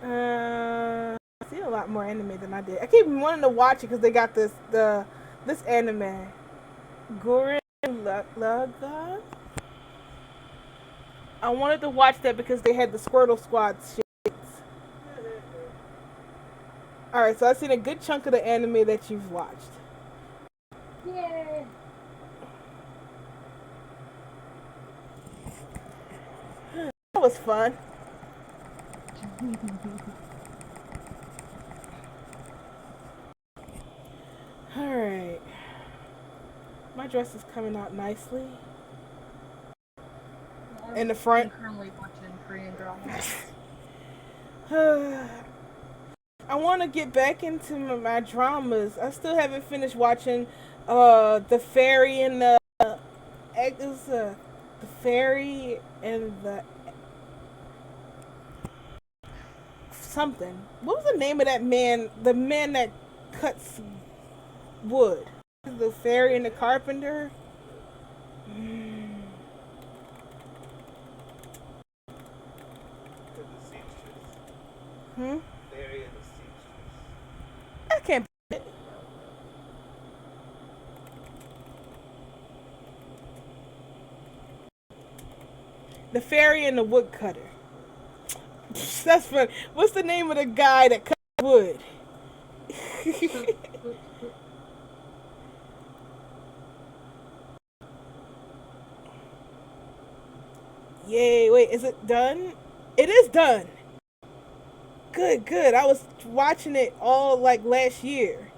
A: I see a lot more anime than I did. I keep wanting to watch it because they got this anime. Gurren Lagann? I wanted to watch that because they had the Squirtle Squad shit. Alright, so I've seen a good chunk of the anime that you've watched.
C: Yay!
A: That was fun. Alright. My dress is coming out nicely. In the front.
C: I'm currently watching Korean dramas.
A: I want to get back into my dramas. I still haven't finished watching The Fairy and the Fairy and the something. What was the name of that man? The man that cuts wood. The Fairy and the Carpenter. Hmm?
B: Fairy and the Seamstress.
A: I can't. The Fairy and the Woodcutter. That's funny. What's the name of the guy that cuts wood? Yay, wait, is it done? It is done. Good. I was watching it all like last year.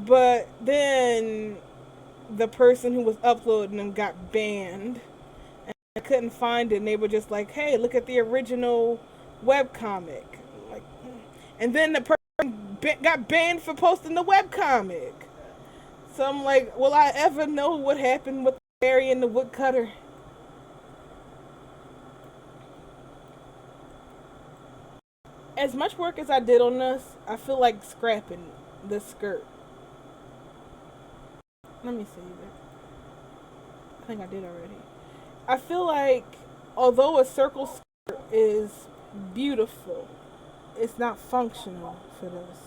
A: But then the person who was uploading them got banned. And I couldn't find it. And they were just like, hey, look at the original webcomic. Like, and then the person got banned for posting the webcomic. So I'm like, will I ever know what happened with Barry and the woodcutter? As much work as I did on this, I feel like scrapping this skirt. Let me see that. I think I did already. I feel like, although a circle skirt is beautiful, it's not functional for this.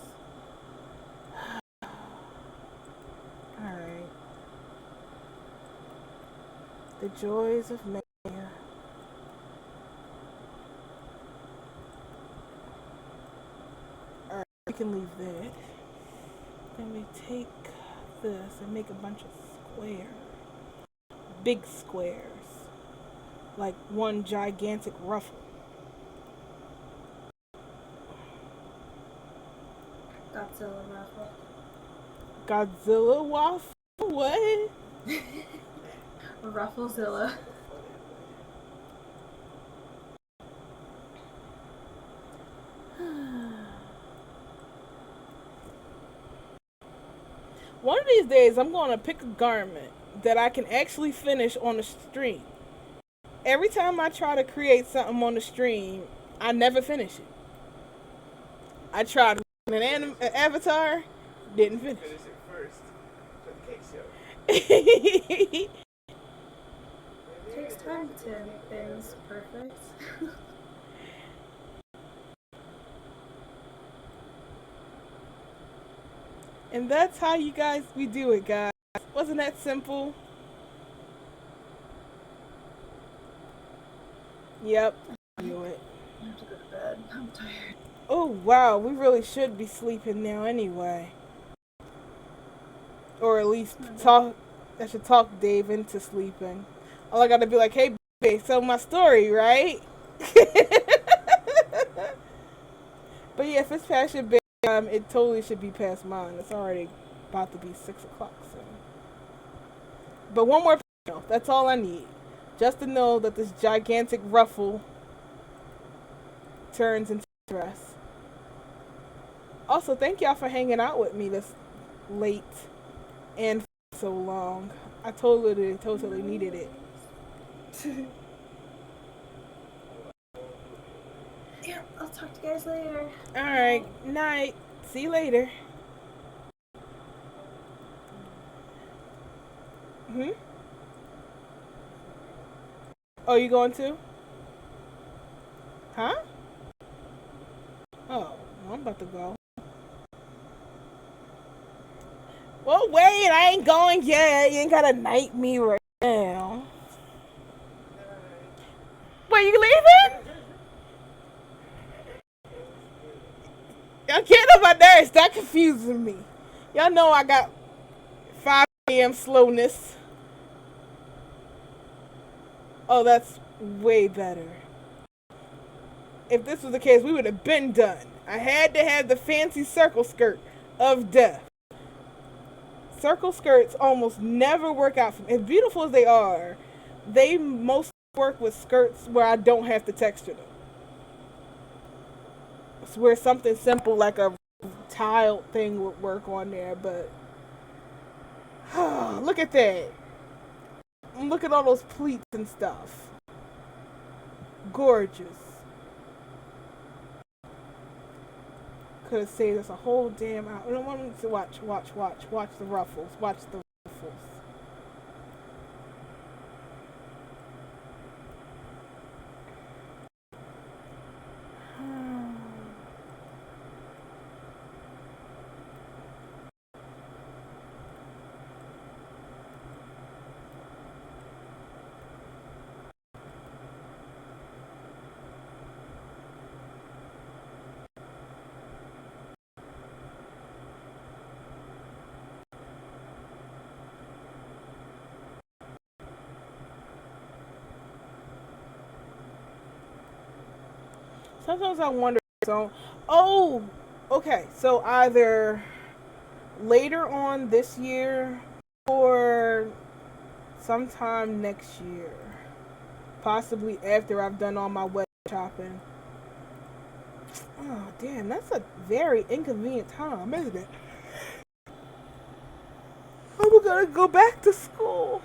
A: Alright. The joys of May. Alright, we can leave that. Then we take this and make a bunch of squares. Big squares. Like one gigantic ruffle.
E: Godzilla raffle.
A: Godzilla waffle? What?
E: Rufflezilla.
A: One of these days, I'm going to pick a garment that I can actually finish on the stream. Every time I try to create something on the stream, I never finish it. I tried an avatar, didn't finish.
B: Finish it first for the cake show.
E: It takes time to make things perfect.
A: And that's how you guys, we do it, guys. Wasn't that simple? Yep. Do it.
E: I have to go to bed. I'm tired.
A: Oh, wow. We really should be sleeping now anyway. Or at least talk. I should talk Dave into sleeping. All I gotta be like, hey, babe, so my story, right? But yeah, if it's past your bedtime, it totally should be past mine. It's already about to be 6 o'clock soon. But one more panel. That's all I need. Just to know that this gigantic ruffle turns into a dress. Also, thank y'all for hanging out with me this late and for so long. I totally needed it.
E: Yeah, I'll talk to you guys later.
A: Alright, night. See you later. Oh, you going to? Huh? Oh, I'm about to go. Well, wait, I ain't going yet. You ain't gotta night me right now. Wait, you leaving? Y'all getting on my nerves. That confusing me. Y'all know I got 5 a.m. slowness. Oh, that's way better. If this was the case, we would have been done. I had to have the fancy circle skirt of death. Circle skirts almost never work out for me. As beautiful as they are, they mostly work with skirts where I don't have to texture them. It's where something simple like a tiled thing would work on there, but look at that. Look at all those pleats and stuff. Gorgeous. Could have saved us a whole damn hour. I don't want to watch the ruffles. Watch the ruffles. Sometimes I wonder. So, okay. So either later on this year or sometime next year. Possibly after I've done all my wedding shopping. Oh, damn, that's a very inconvenient time, isn't it? I'm gonna go back to school.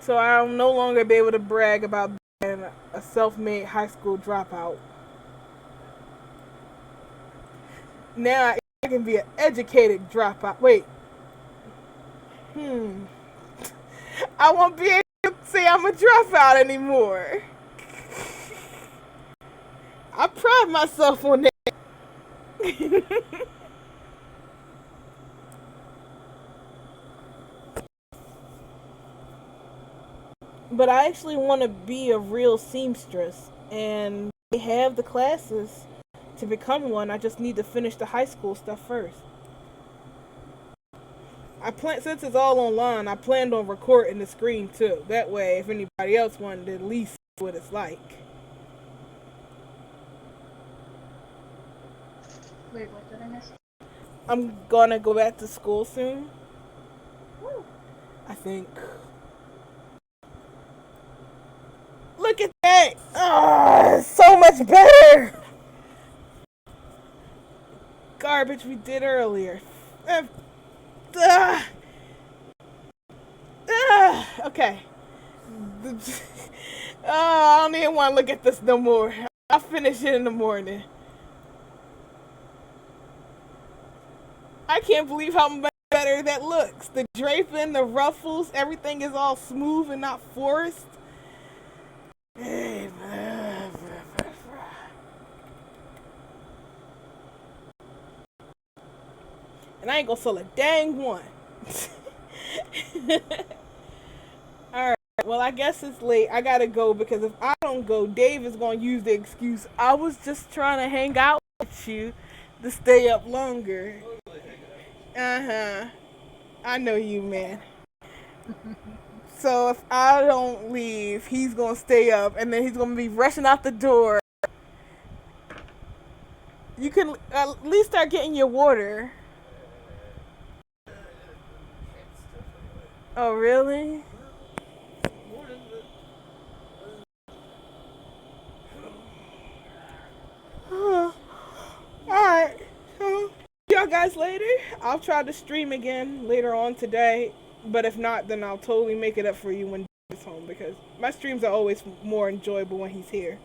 A: So I'll no longer be able to brag about being a self-made high school dropout. Now I can be an educated dropout. Wait. I won't be able to say I'm a dropout anymore. I pride myself on that. But I actually want to be a real seamstress, and they have the classes to become one. I just need to finish the high school stuff first. Since it's all online, I planned on recording the screen too. That way, if anybody else wanted to at least see what it's like.
C: Wait, what did I miss?
A: I'm gonna go back to school soon.
C: Woo.
A: I think. Look at that! Oh, so much better! Garbage we did earlier. Okay. I don't even want to look at this no more. I'll finish it in the morning. I can't believe how much better that looks. The draping, the ruffles, everything is all smooth and not forced. And I ain't gonna sell a dang one. Alright, well, I guess it's late. I gotta go because if I don't go, Dave is gonna use the excuse, I was just trying to hang out with you to stay up longer. I know you, man. So if I don't leave, he's gonna stay up and then he's gonna be rushing out the door. You can at least start getting your water. Oh, really? Alright. Y'all guys later. I'll try to stream again later on today. But if not, then I'll totally make it up for you when he's home. Because my streams are always more enjoyable when he's here.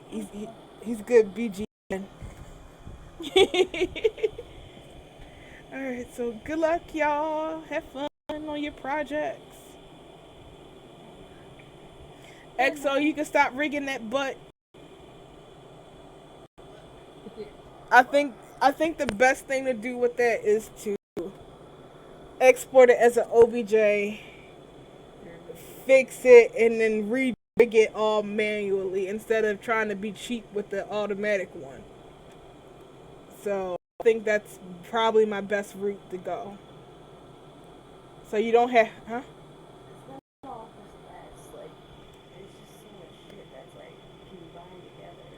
A: He's good BG. Alright, so good luck, y'all. Have fun on your projects. XO, you can stop rigging that butt. I think the best thing to do with that is to export it as an OBJ, fix it, and then rig it all manually instead of trying to be cheap with the automatic one. So I think that's probably my best route to go. So you don't have, huh?
D: All this like, there's just so much shit that's like combined together.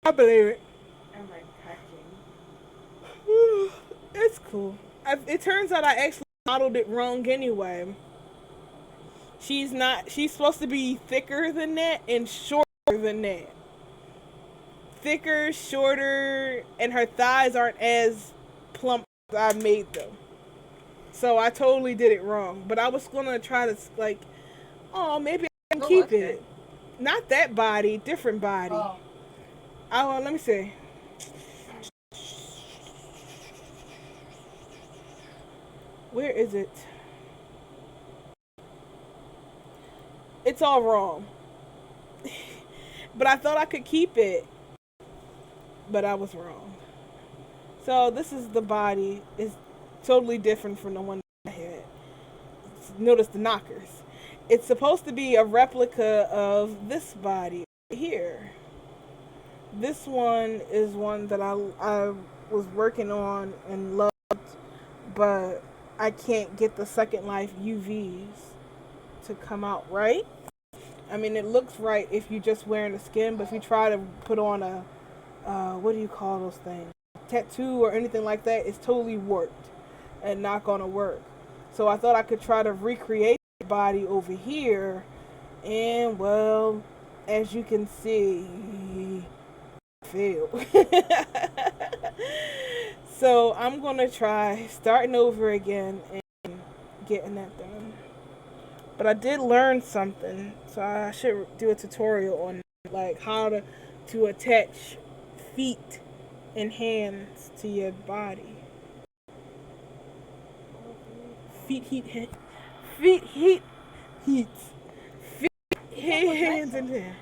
A: I believe it.
D: I'm like touching.
A: It's cool. It turns out I actually modeled it wrong anyway. She's supposed to be thicker than that and shorter than that. Thicker, shorter, and her thighs aren't as plump as I made them. So I totally did it wrong. But I was gonna try to like, oh, maybe I can keep it. Not that body, different body. Oh, let me see. Where is it? It's all wrong. But I thought I could keep it. But I was wrong. So this is the body. It's totally different from the one I had. Notice the knockers. It's supposed to be a replica of this body right here. This one is one that I was working on and loved, but I can't get the Second Life UVs to come out right. I mean, it looks right if you're just wearing the skin, but if you try to put on a, what do you call those things? Tattoo or anything like that, it's totally warped and not going to work. So I thought I could try to recreate the body over here. And, well, as you can see, failed. So I'm going to try starting over again and getting that done. But I did learn something, so I should do a tutorial on like how to attach feet and hands to your body. Feet, heat, feet, heat, hands and hair.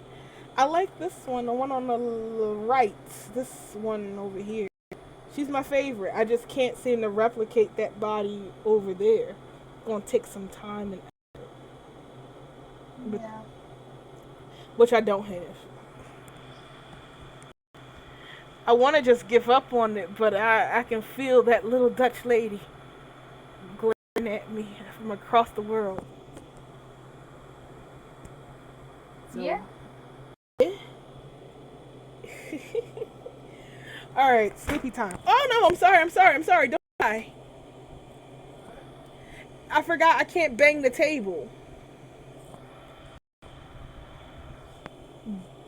A: I like this one, the one on the right. This one over here. She's my favorite. I just can't seem to replicate that body over there. It's gonna take some time and
C: Yeah.
A: which I don't have. I want to just give up on it, but I can feel that little Dutch lady glaring at me from across the world. So,
C: Yeah.
A: All right, sleepy time. Oh no, I'm sorry. Don't die. I forgot I can't bang the table.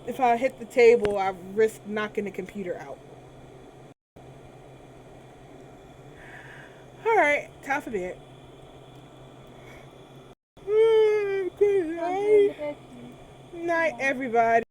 A: If I hit the table, I risk knocking the computer out. All right, time for bed. Good night. Night, everybody.